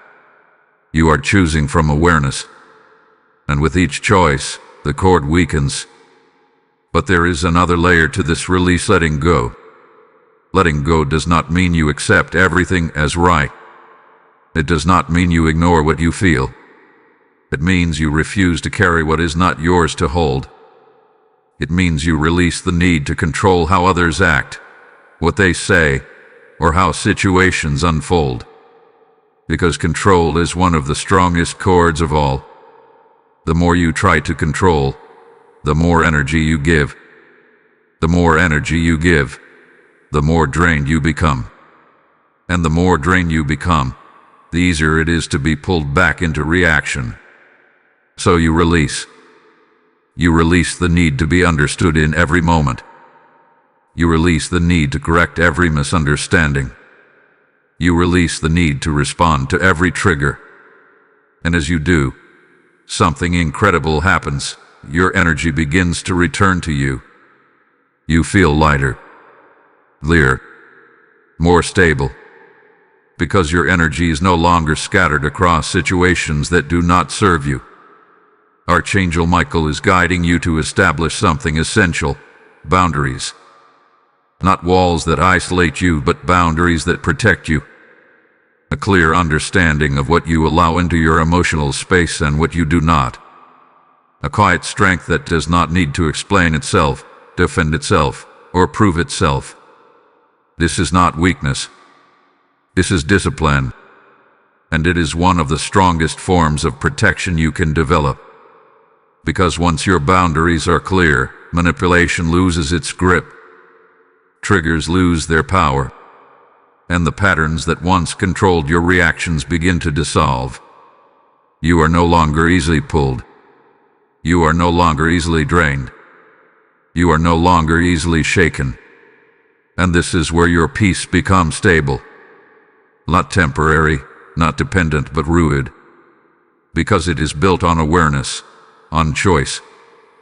You are choosing from awareness. And with each choice, the cord weakens. But there is another layer to this release letting go. Letting go does not mean you accept everything as right. It does not mean you ignore what you feel. It means you refuse to carry what is not yours to hold. It means you release the need to control how others act, what they say, or how situations unfold. Because control is one of the strongest cords of all. The more you try to control, the more energy you give. The more energy you give, the more drained you become. And the more drained you become, the easier it is to be pulled back into reaction. So you release. You release the need to be understood in every moment. You release the need to correct every misunderstanding. You release the need to respond to every trigger. And as you do, something incredible happens. Your energy begins to return to you. You feel lighter, clearer, more stable, because your energy is no longer scattered across situations that do not serve you. Archangel Michael is guiding you to establish something essential: boundaries. Not walls that isolate you, but boundaries that protect you. A clear understanding of what you allow into your emotional space and what you do not. A quiet strength that does not need to explain itself, defend itself, or prove itself. This is not weakness. This is discipline. And it is one of the strongest forms of protection you can develop. Because once your boundaries are clear, manipulation loses its grip. Triggers lose their power. And the patterns that once controlled your reactions begin to dissolve. You are no longer easily pulled. You are no longer easily drained. You are no longer easily shaken. And this is where your peace becomes stable. Not temporary, not dependent, but rooted. Because it is built on awareness, on choice,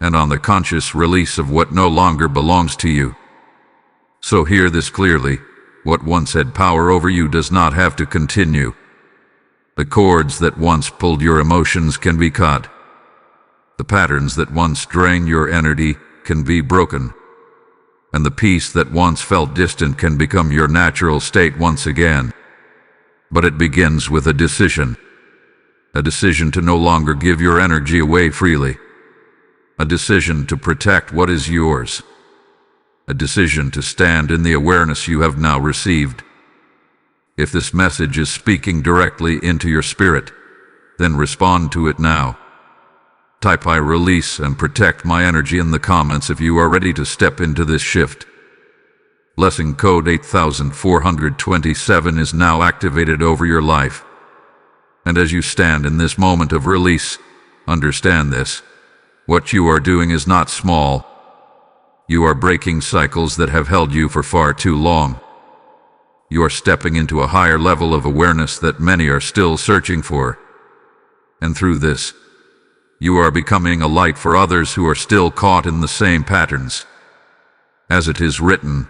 and on the conscious release of what no longer belongs to you. So hear this clearly: what once had power over you does not have to continue. The cords that once pulled your emotions can be cut. The patterns that once drained your energy can be broken. And the peace that once felt distant can become your natural state once again. But it begins with a decision. A decision to no longer give your energy away freely. A decision to protect what is yours. A decision to stand in the awareness you have now received. If this message is speaking directly into your spirit, then respond to it now. Type "I release and protect my energy" in the comments if you are ready to step into this shift. Blessing code 8427 is now activated over your life. And as you stand in this moment of release, understand this: what you are doing is not small. You are breaking cycles that have held you for far too long. You are stepping into a higher level of awareness that many are still searching for. And through this, you are becoming a light for others who are still caught in the same patterns. As it is written,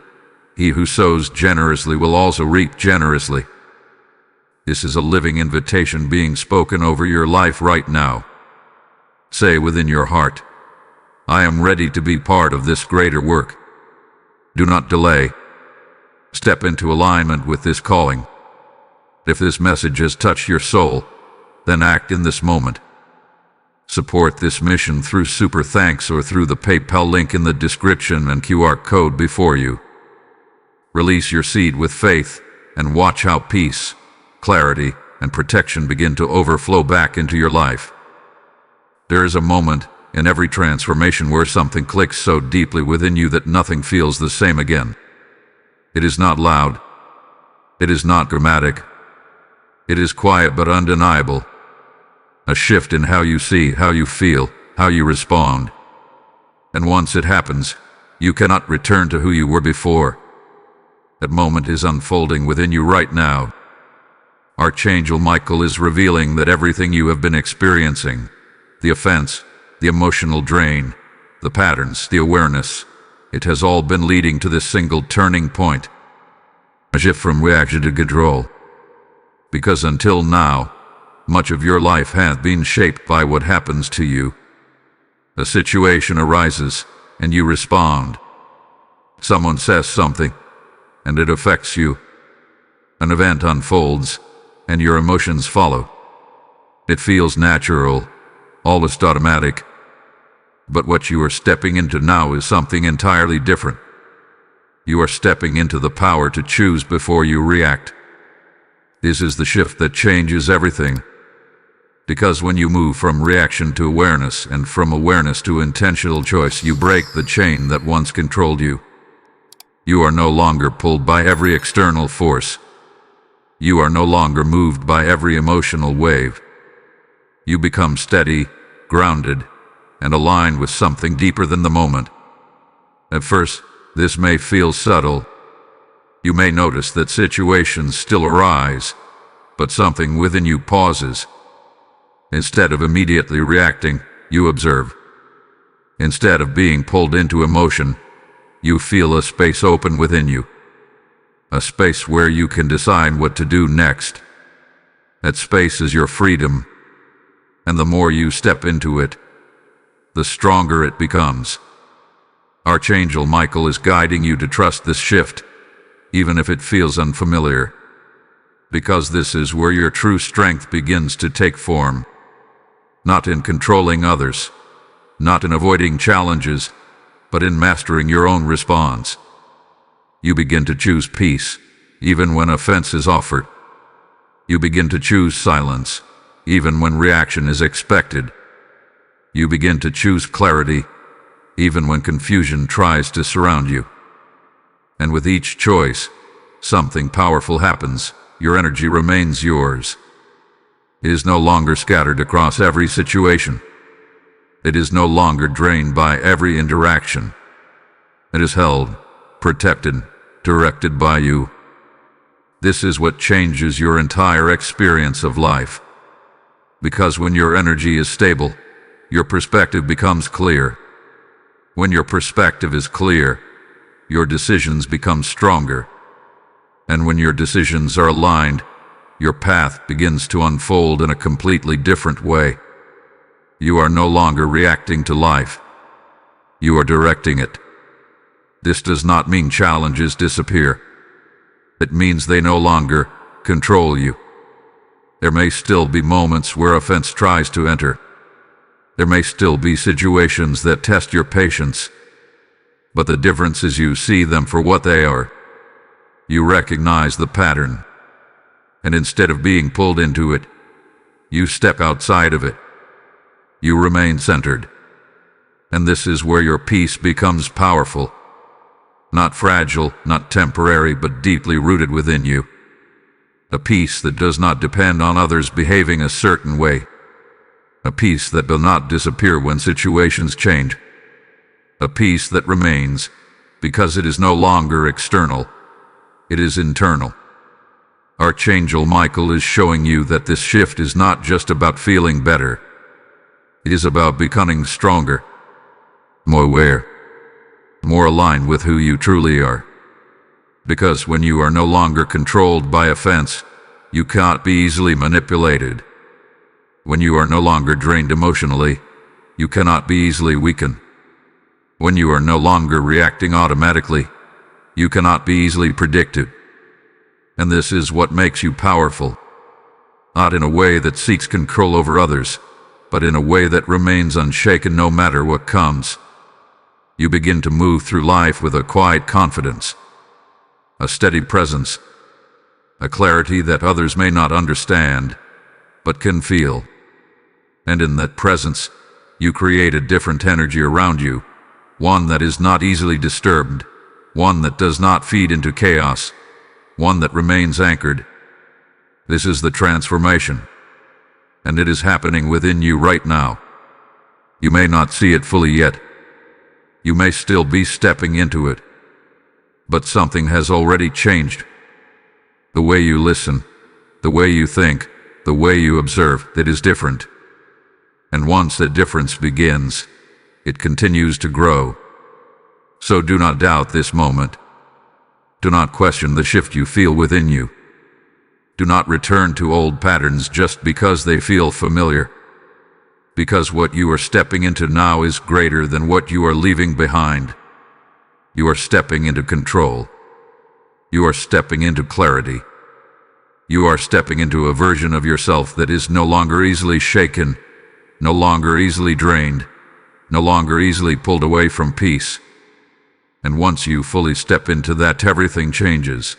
he who sows generously will also reap generously. This is a living invitation being spoken over your life right now. Say within your heart, "I am ready to be part of this greater work." Do not delay. Step into alignment with this calling. If this message has touched your soul, then act in this moment. Support this mission through Super Thanks or through the PayPal link in the description and QR code before you. Release your seed with faith and watch how peace, clarity, and protection begin to overflow back into your life. There is a moment in every transformation where something clicks so deeply within you that nothing feels the same again. It is not loud. It is not dramatic. It is quiet but undeniable. A shift in how you see, how you feel, how you respond. And once it happens, you cannot return to who you were before. That moment is unfolding within you right now. Archangel Michael is revealing that everything you have been experiencing, the offense, the emotional drain, the patterns, the awareness, it has all been leading to this single turning point. A shift from reaction to control. Because until now, much of your life has been shaped by what happens to you. A situation arises, and you respond. Someone says something, and it affects you. An event unfolds, and your emotions follow. It feels natural, almost automatic. But what you are stepping into now is something entirely different. You are stepping into the power to choose before you react. This is the shift that changes everything. Because when you move from reaction to awareness and from awareness to intentional choice, you break the chain that once controlled you. You are no longer pulled by every external force. You are no longer moved by every emotional wave. You become steady, grounded, and aligned with something deeper than the moment. At first, this may feel subtle. You may notice that situations still arise, but something within you pauses. Instead of immediately reacting, you observe. Instead of being pulled into emotion, you feel a space open within you. A space where you can decide what to do next. That space is your freedom, and the more you step into it, the stronger it becomes. Archangel Michael is guiding you to trust this shift, even if it feels unfamiliar, because this is where your true strength begins to take form. Not in controlling others, not in avoiding challenges, but in mastering your own response. You begin to choose peace, even when offense is offered. You begin to choose silence, even when reaction is expected. You begin to choose clarity, even when confusion tries to surround you. And with each choice, something powerful happens. Your energy remains yours. It is no longer scattered across every situation. It is no longer drained by every interaction. It is held, protected, directed by you. This is what changes your entire experience of life. Because when your energy is stable, your perspective becomes clear. When your perspective is clear, your decisions become stronger. And when your decisions are aligned, your path begins to unfold in a completely different way. You are no longer reacting to life. You are directing it. This does not mean challenges disappear. It means they no longer control you. There may still be moments where offense tries to enter. There may still be situations that test your patience. But the difference is you see them for what they are. You recognize the pattern. And instead of being pulled into it, you step outside of it. You remain centered. And this is where your peace becomes powerful. Not fragile, not temporary, but deeply rooted within you. A peace that does not depend on others behaving a certain way. A peace that will not disappear when situations change. A peace that remains because it is no longer external. It is internal. Archangel Michael is showing you that this shift is not just about feeling better. It is about becoming stronger, more aware, more aligned with who you truly are. Because when you are no longer controlled by offense, you cannot be easily manipulated. When you are no longer drained emotionally, you cannot be easily weakened. When you are no longer reacting automatically, you cannot be easily predicted. And this is what makes you powerful. Not in a way that seeks control over others, but in a way that remains unshaken no matter what comes. You begin to move through life with a quiet confidence, a steady presence, a clarity that others may not understand, but can feel. And in that presence, you create a different energy around you, one that is not easily disturbed, one that does not feed into chaos, one that remains anchored. This is the transformation, and it is happening within you right now. You may not see it fully yet. You may still be stepping into it, but something has already changed. The way you listen, the way you think, the way you observe, that is different. And once that difference begins, it continues to grow. So do not doubt this moment. Do not question the shift you feel within you. Do not return to old patterns just because they feel familiar. Because what you are stepping into now is greater than what you are leaving behind. You are stepping into control. You are stepping into clarity. You are stepping into a version of yourself that is no longer easily shaken, no longer easily drained, no longer easily pulled away from peace. And once you fully step into that, everything changes.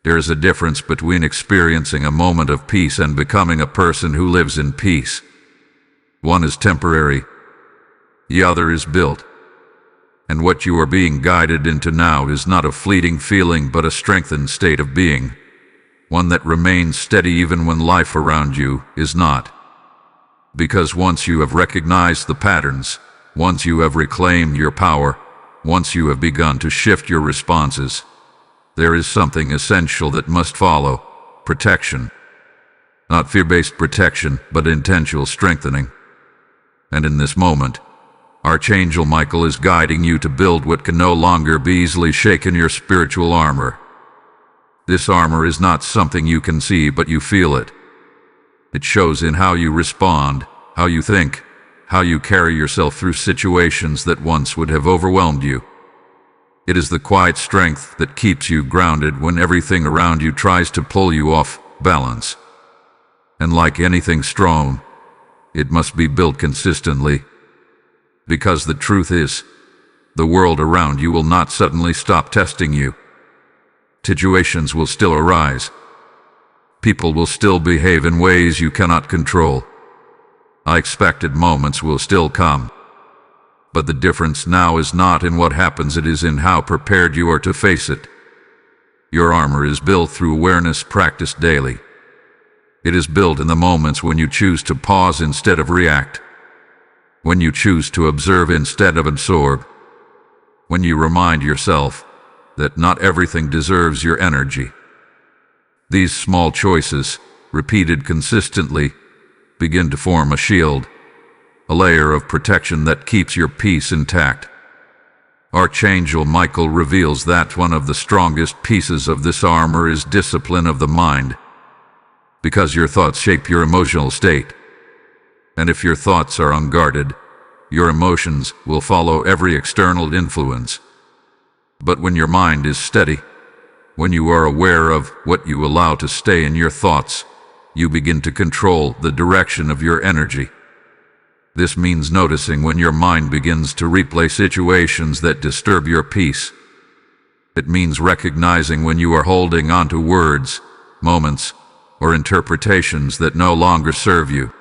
There is a difference between experiencing a moment of peace and becoming a person who lives in peace. One is temporary, the other is built. And what you are being guided into now is not a fleeting feeling but a strengthened state of being, one that remains steady even when life around you is not. Because once you have recognized the patterns, once you have reclaimed your power, once you have begun to shift your responses, there is something essential that must follow: protection. Not fear-based protection, but intentional strengthening. And in this moment, Archangel Michael is guiding you to build what can no longer be easily shaken: your spiritual armor. This armor is not something you can see, but you feel it. It shows in how you respond, how you think, how you carry yourself through situations that once would have overwhelmed you. It is the quiet strength that keeps you grounded when everything around you tries to pull you off balance. And like anything strong, it must be built consistently. Because the truth is, the world around you will not suddenly stop testing you. Situations will still arise. People will still behave in ways you cannot control. Unexpected moments will still come. But the difference now is not in what happens, it is in how prepared you are to face it. Your armor is built through awareness practiced daily. It is built in the moments when you choose to pause instead of react, when you choose to observe instead of absorb, when you remind yourself that not everything deserves your energy. These small choices, repeated consistently, begin to form a shield, a layer of protection that keeps your peace intact. Archangel Michael reveals that one of the strongest pieces of this armor is discipline of the mind, because your thoughts shape your emotional state. And if your thoughts are unguarded, your emotions will follow every external influence. But when your mind is steady, when you are aware of what you allow to stay in your thoughts, you begin to control the direction of your energy. This means noticing when your mind begins to replay situations that disturb your peace. It means recognizing when you are holding on to words, moments, or interpretations that no longer serve you.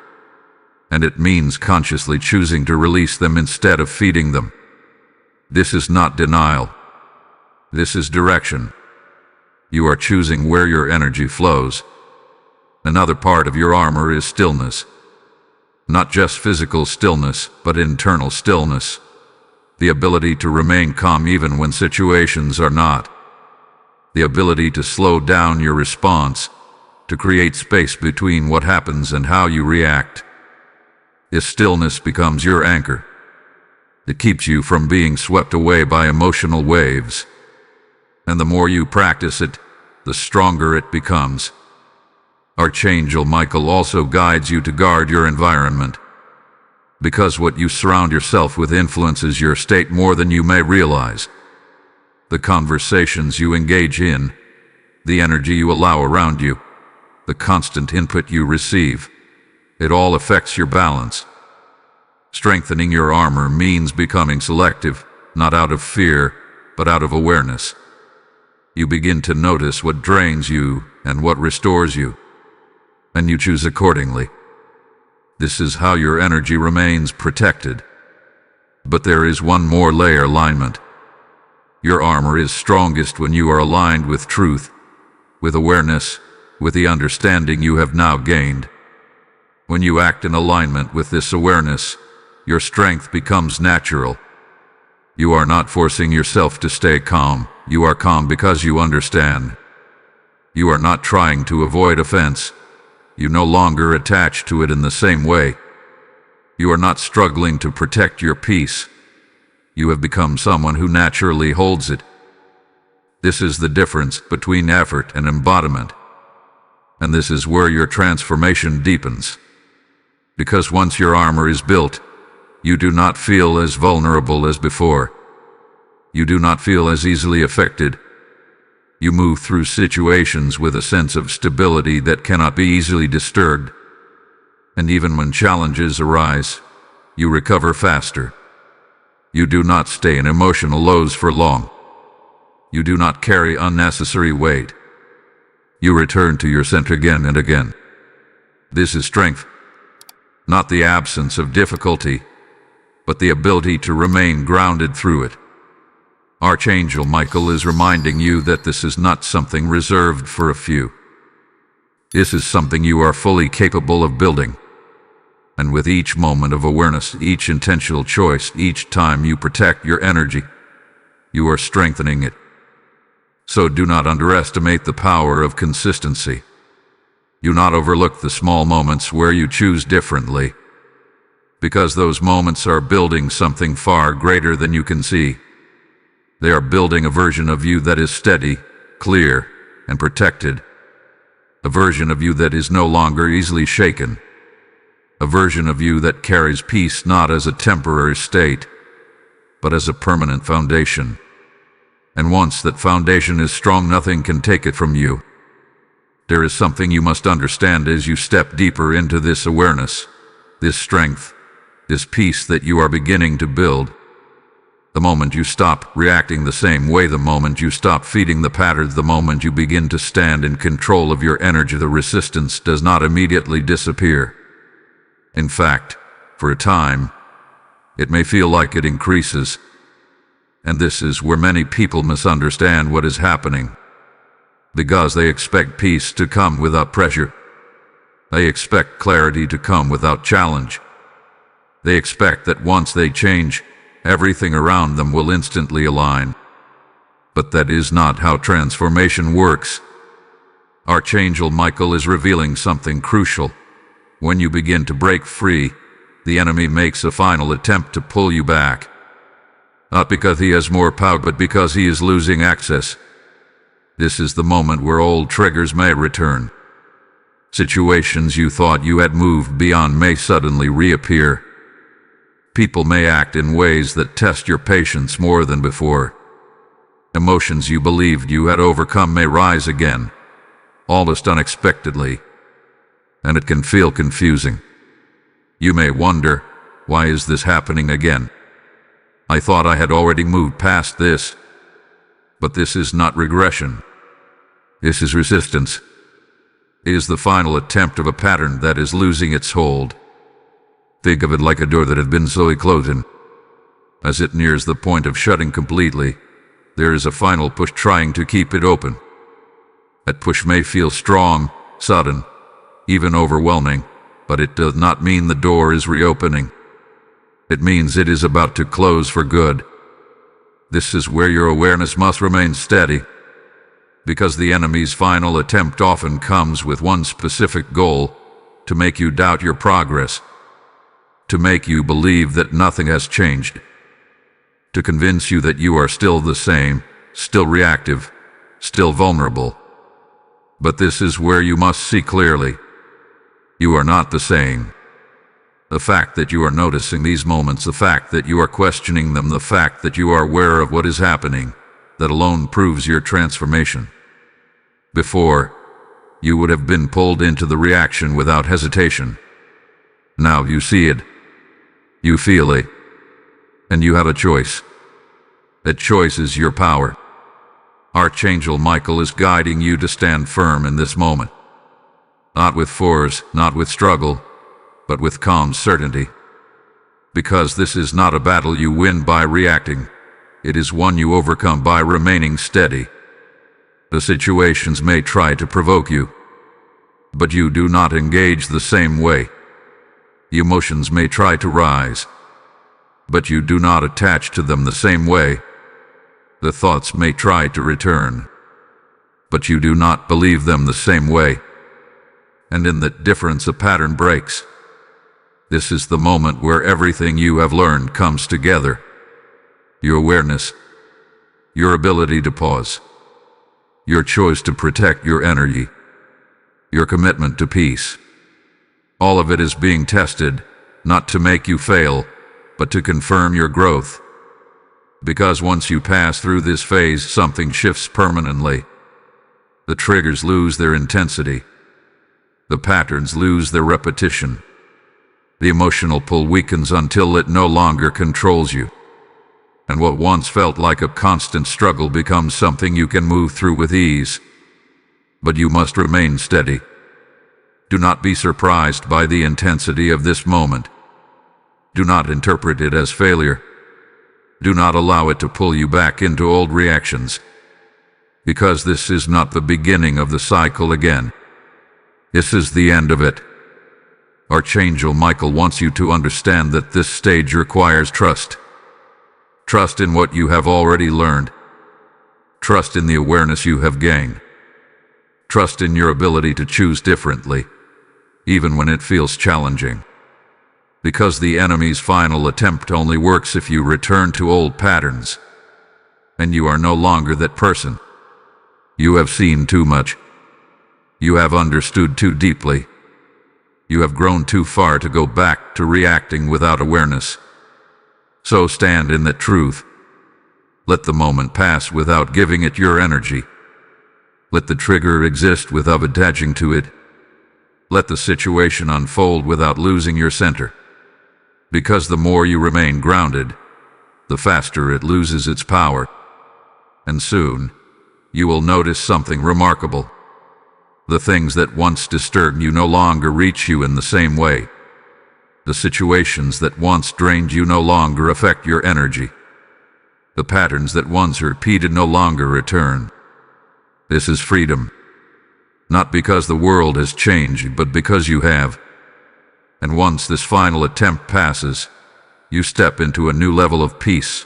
And it means consciously choosing to release them instead of feeding them. This is not denial. This is direction. You are choosing where your energy flows. Another part of your armor is stillness. Not just physical stillness, but internal stillness. The ability to remain calm even when situations are not. The ability to slow down your response, to create space between what happens and how you react. This stillness becomes your anchor. It keeps you from being swept away by emotional waves. And the more you practice it, the stronger it becomes. Archangel Michael also guides you to guard your environment. Because what you surround yourself with influences your state more than you may realize. The conversations you engage in, the energy you allow around you, the constant input you receive, it all affects your balance. Strengthening your armor means becoming selective, not out of fear, but out of awareness. You begin to notice what drains you and what restores you, and you choose accordingly. This is how your energy remains protected. But there is one more layer: alignment. Your armor is strongest when you are aligned with truth, with awareness, with the understanding you have now gained. When you act in alignment with this awareness, your strength becomes natural. You are not forcing yourself to stay calm. You are calm because you understand. You are not trying to avoid offense. You no longer attach to it in the same way. You are not struggling to protect your peace. You have become someone who naturally holds it. This is the difference between effort and embodiment. And this is where your transformation deepens. Because once your armor is built, you do not feel as vulnerable as before. You do not feel as easily affected. You move through situations with a sense of stability that cannot be easily disturbed. And even when challenges arise, you recover faster. You do not stay in emotional lows for long. You do not carry unnecessary weight. You return to your center again and again. This is strength, not the absence of difficulty, but the ability to remain grounded through it. Archangel Michael is reminding you that this is not something reserved for a few. This is something you are fully capable of building. And with each moment of awareness, each intentional choice, each time you protect your energy, you are strengthening it. So do not underestimate the power of consistency. Do not overlook the small moments where you choose differently, because those moments are building something far greater than you can see. They are building a version of you that is steady, clear, and protected. A version of you that is no longer easily shaken. A version of you that carries peace not as a temporary state, but as a permanent foundation. And once that foundation is strong, nothing can take it from you. There is something you must understand as you step deeper into this awareness, this strength, this peace that you are beginning to build. The moment you stop reacting the same way, the moment you stop feeding the patterns, the moment you begin to stand in control of your energy, the resistance does not immediately disappear. In fact, for a time, it may feel like it increases. And this is where many people misunderstand what is happening. Because they expect peace to come without pressure. They expect clarity to come without challenge. They expect that once they change, everything around them will instantly align. But that is not how transformation works. Archangel Michael is revealing something crucial. When you begin to break free, the enemy makes a final attempt to pull you back. Not because he has more power, but because he is losing access. This is the moment where old triggers may return. Situations you thought you had moved beyond may suddenly reappear. People may act in ways that test your patience more than before. Emotions you believed you had overcome may rise again, almost unexpectedly. And it can feel confusing. You may wonder, why is this happening again? I thought I had already moved past this. But this is not regression. This is resistance. It is the final attempt of a pattern that is losing its hold. Think of it like a door that had been slowly closing. As it nears the point of shutting completely, there is a final push trying to keep it open. That push may feel strong, sudden, even overwhelming, but it does not mean the door is reopening. It means it is about to close for good. This is where your awareness must remain steady, because the enemy's final attempt often comes with one specific goal: to make you doubt your progress, to make you believe that nothing has changed, to convince you that you are still the same, still reactive, still vulnerable. But this is where you must see clearly. You are not the same. The fact that you are noticing these moments, the fact that you are questioning them, the fact that you are aware of what is happening, that alone proves your transformation. Before, you would have been pulled into the reaction without hesitation. Now you see it. You feel it. And you have a choice. That choice is your power. Archangel Michael is guiding you to stand firm in this moment. Not with force, not with struggle, but with calm certainty. Because this is not a battle you win by reacting. It is one you overcome by remaining steady. The situations may try to provoke you, but you do not engage the same way. The emotions may try to rise, but you do not attach to them the same way. The thoughts may try to return, but you do not believe them the same way. And in that difference a pattern breaks. This is the moment where everything you have learned comes together. Your awareness, your ability to pause, your choice to protect your energy, your commitment to peace. All of it is being tested, not to make you fail, but to confirm your growth. Because once you pass through this phase, something shifts permanently. The triggers lose their intensity. The patterns lose their repetition. The emotional pull weakens until it no longer controls you. And what once felt like a constant struggle becomes something you can move through with ease. But you must remain steady. Do not be surprised by the intensity of this moment. Do not interpret it as failure. Do not allow it to pull you back into old reactions. Because this is not the beginning of the cycle again. This is the end of it. Archangel Michael wants you to understand that this stage requires trust. Trust in what you have already learned. Trust in the awareness you have gained. Trust in your ability to choose differently, even when it feels challenging. Because the enemy's final attempt only works if you return to old patterns. And you are no longer that person. You have seen too much. You have understood too deeply. You have grown too far to go back to reacting without awareness. So stand in that truth. Let the moment pass without giving it your energy. Let the trigger exist without attaching to it. Let the situation unfold without losing your center. Because the more you remain grounded, the faster it loses its power. And soon, you will notice something remarkable. The things that once disturbed you no longer reach you in the same way. The situations that once drained you no longer affect your energy. The patterns that once repeated no longer return. This is freedom. Not because the world has changed, but because you have. And once this final attempt passes, you step into a new level of peace.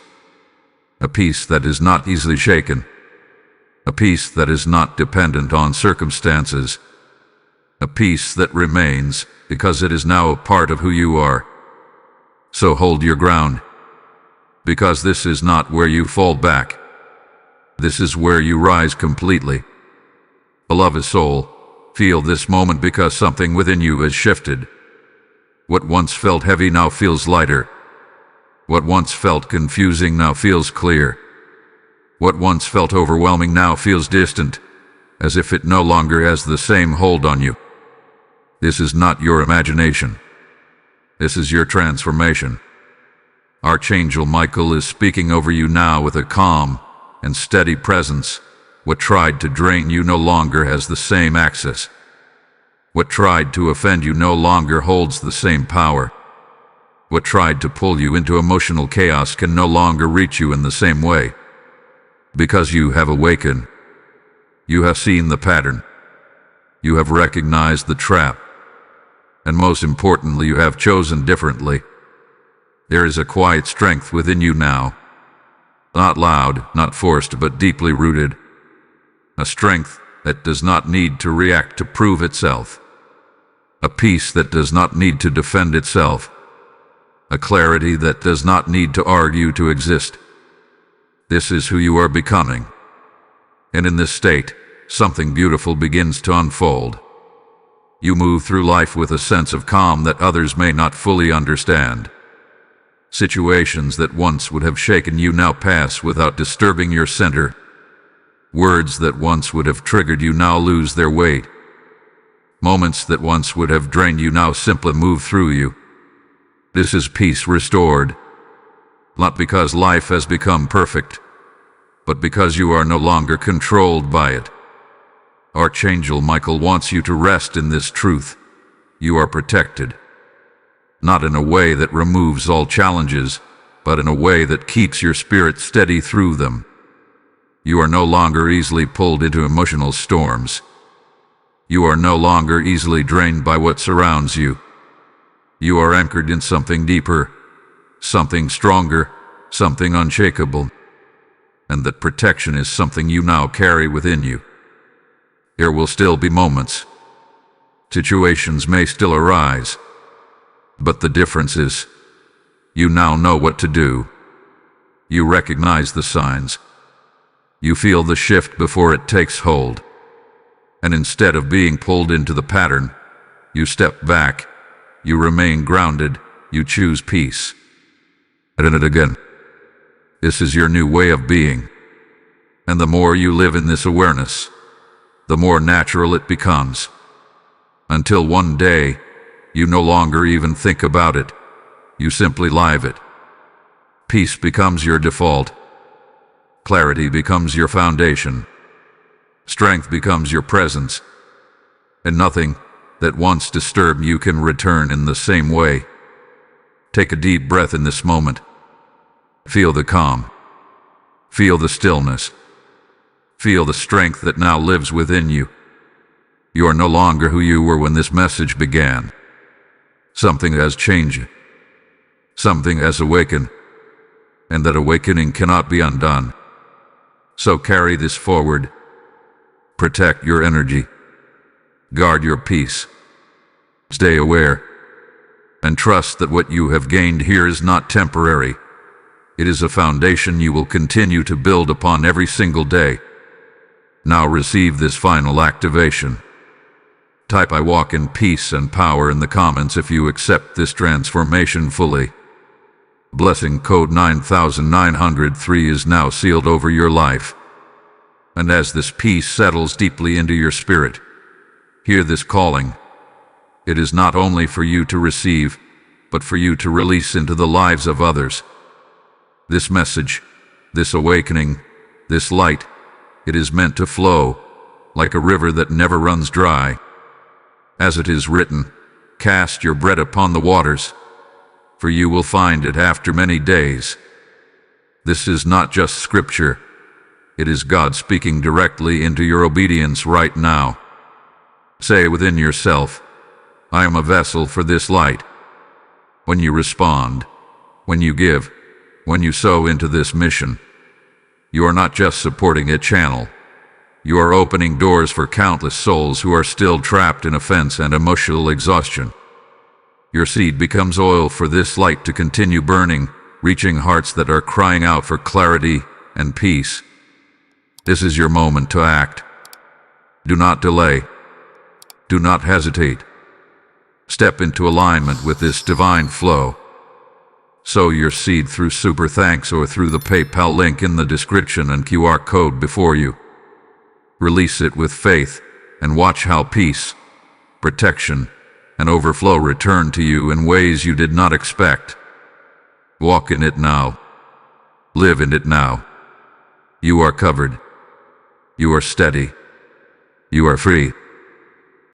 A peace that is not easily shaken. A peace that is not dependent on circumstances. A peace that remains because it is now a part of who you are. So hold your ground. Because this is not where you fall back. This is where you rise completely. Beloved soul, feel this moment because something within you has shifted. What once felt heavy now feels lighter. What once felt confusing now feels clear. What once felt overwhelming now feels distant, as if it no longer has the same hold on you. This is not your imagination. This is your transformation. Archangel Michael is speaking over you now with a calm and steady presence. What tried to drain you no longer has the same access. What tried to offend you no longer holds the same power. What tried to pull you into emotional chaos can no longer reach you in the same way. Because you have awakened. You have seen the pattern. You have recognized the trap. And most importantly, you have chosen differently. There is a quiet strength within you now. Not loud, not forced, but deeply rooted. A strength that does not need to react to prove itself. A peace that does not need to defend itself. A clarity that does not need to argue to exist. This is who you are becoming. And in this state, something beautiful begins to unfold. You move through life with a sense of calm that others may not fully understand. Situations that once would have shaken you now pass without disturbing your center. Words that once would have triggered you now lose their weight. Moments that once would have drained you now simply move through you. This is peace restored. Not because life has become perfect, but because you are no longer controlled by it. Archangel Michael wants you to rest in this truth. You are protected. Not in a way that removes all challenges, but in a way that keeps your spirit steady through them. You are no longer easily pulled into emotional storms. You are no longer easily drained by what surrounds you. You are anchored in something deeper, something stronger, something unshakable. And that protection is something you now carry within you. There will still be moments. Situations may still arise. But the difference is, you now know what to do. You recognize the signs. You feel the shift before it takes hold. And instead of being pulled into the pattern, you step back. You remain grounded. You choose peace. And again. This is your new way of being. And the more you live in this awareness, the more natural it becomes. Until one day, you no longer even think about it. You simply live it. Peace becomes your default. Clarity becomes your foundation. Strength becomes your presence. And nothing that once disturbed you can return in the same way. Take a deep breath in this moment. Feel the calm. Feel the stillness. Feel the strength that now lives within you. You are no longer who you were when this message began. Something has changed. Something has awakened. And that awakening cannot be undone. So carry this forward. Protect your energy. Guard your peace. Stay aware. And trust that what you have gained here is not temporary. It is a foundation you will continue to build upon every single day. Now receive this final activation. Type "I walk in peace and power" in the comments if you accept this transformation fully. Blessing code 9903 is now sealed over your life. And as this peace settles deeply into your spirit, hear this calling. It is not only for you to receive, but for you to release into the lives of others. This message, this awakening, this light, it is meant to flow like a river that never runs dry. As it is written, cast your bread upon the waters, for you will find it after many days. This is not just scripture. It is God speaking directly into your obedience right now. Say within yourself, I am a vessel for this light. When you respond, when you give, when you sow into this mission, you are not just supporting a channel. You are opening doors for countless souls who are still trapped in offense and emotional exhaustion. Your seed becomes oil for this light to continue burning, reaching hearts that are crying out for clarity and peace. This is your moment to act. Do not delay. Do not hesitate. Step into alignment with this divine flow. Sow your seed through Super Thanks or through the PayPal link in the description and QR code before you. Release it with faith and watch how peace, protection, and overflow return to you in ways you did not expect. Walk in it now. Live in it now. You are covered. You are steady. You are free.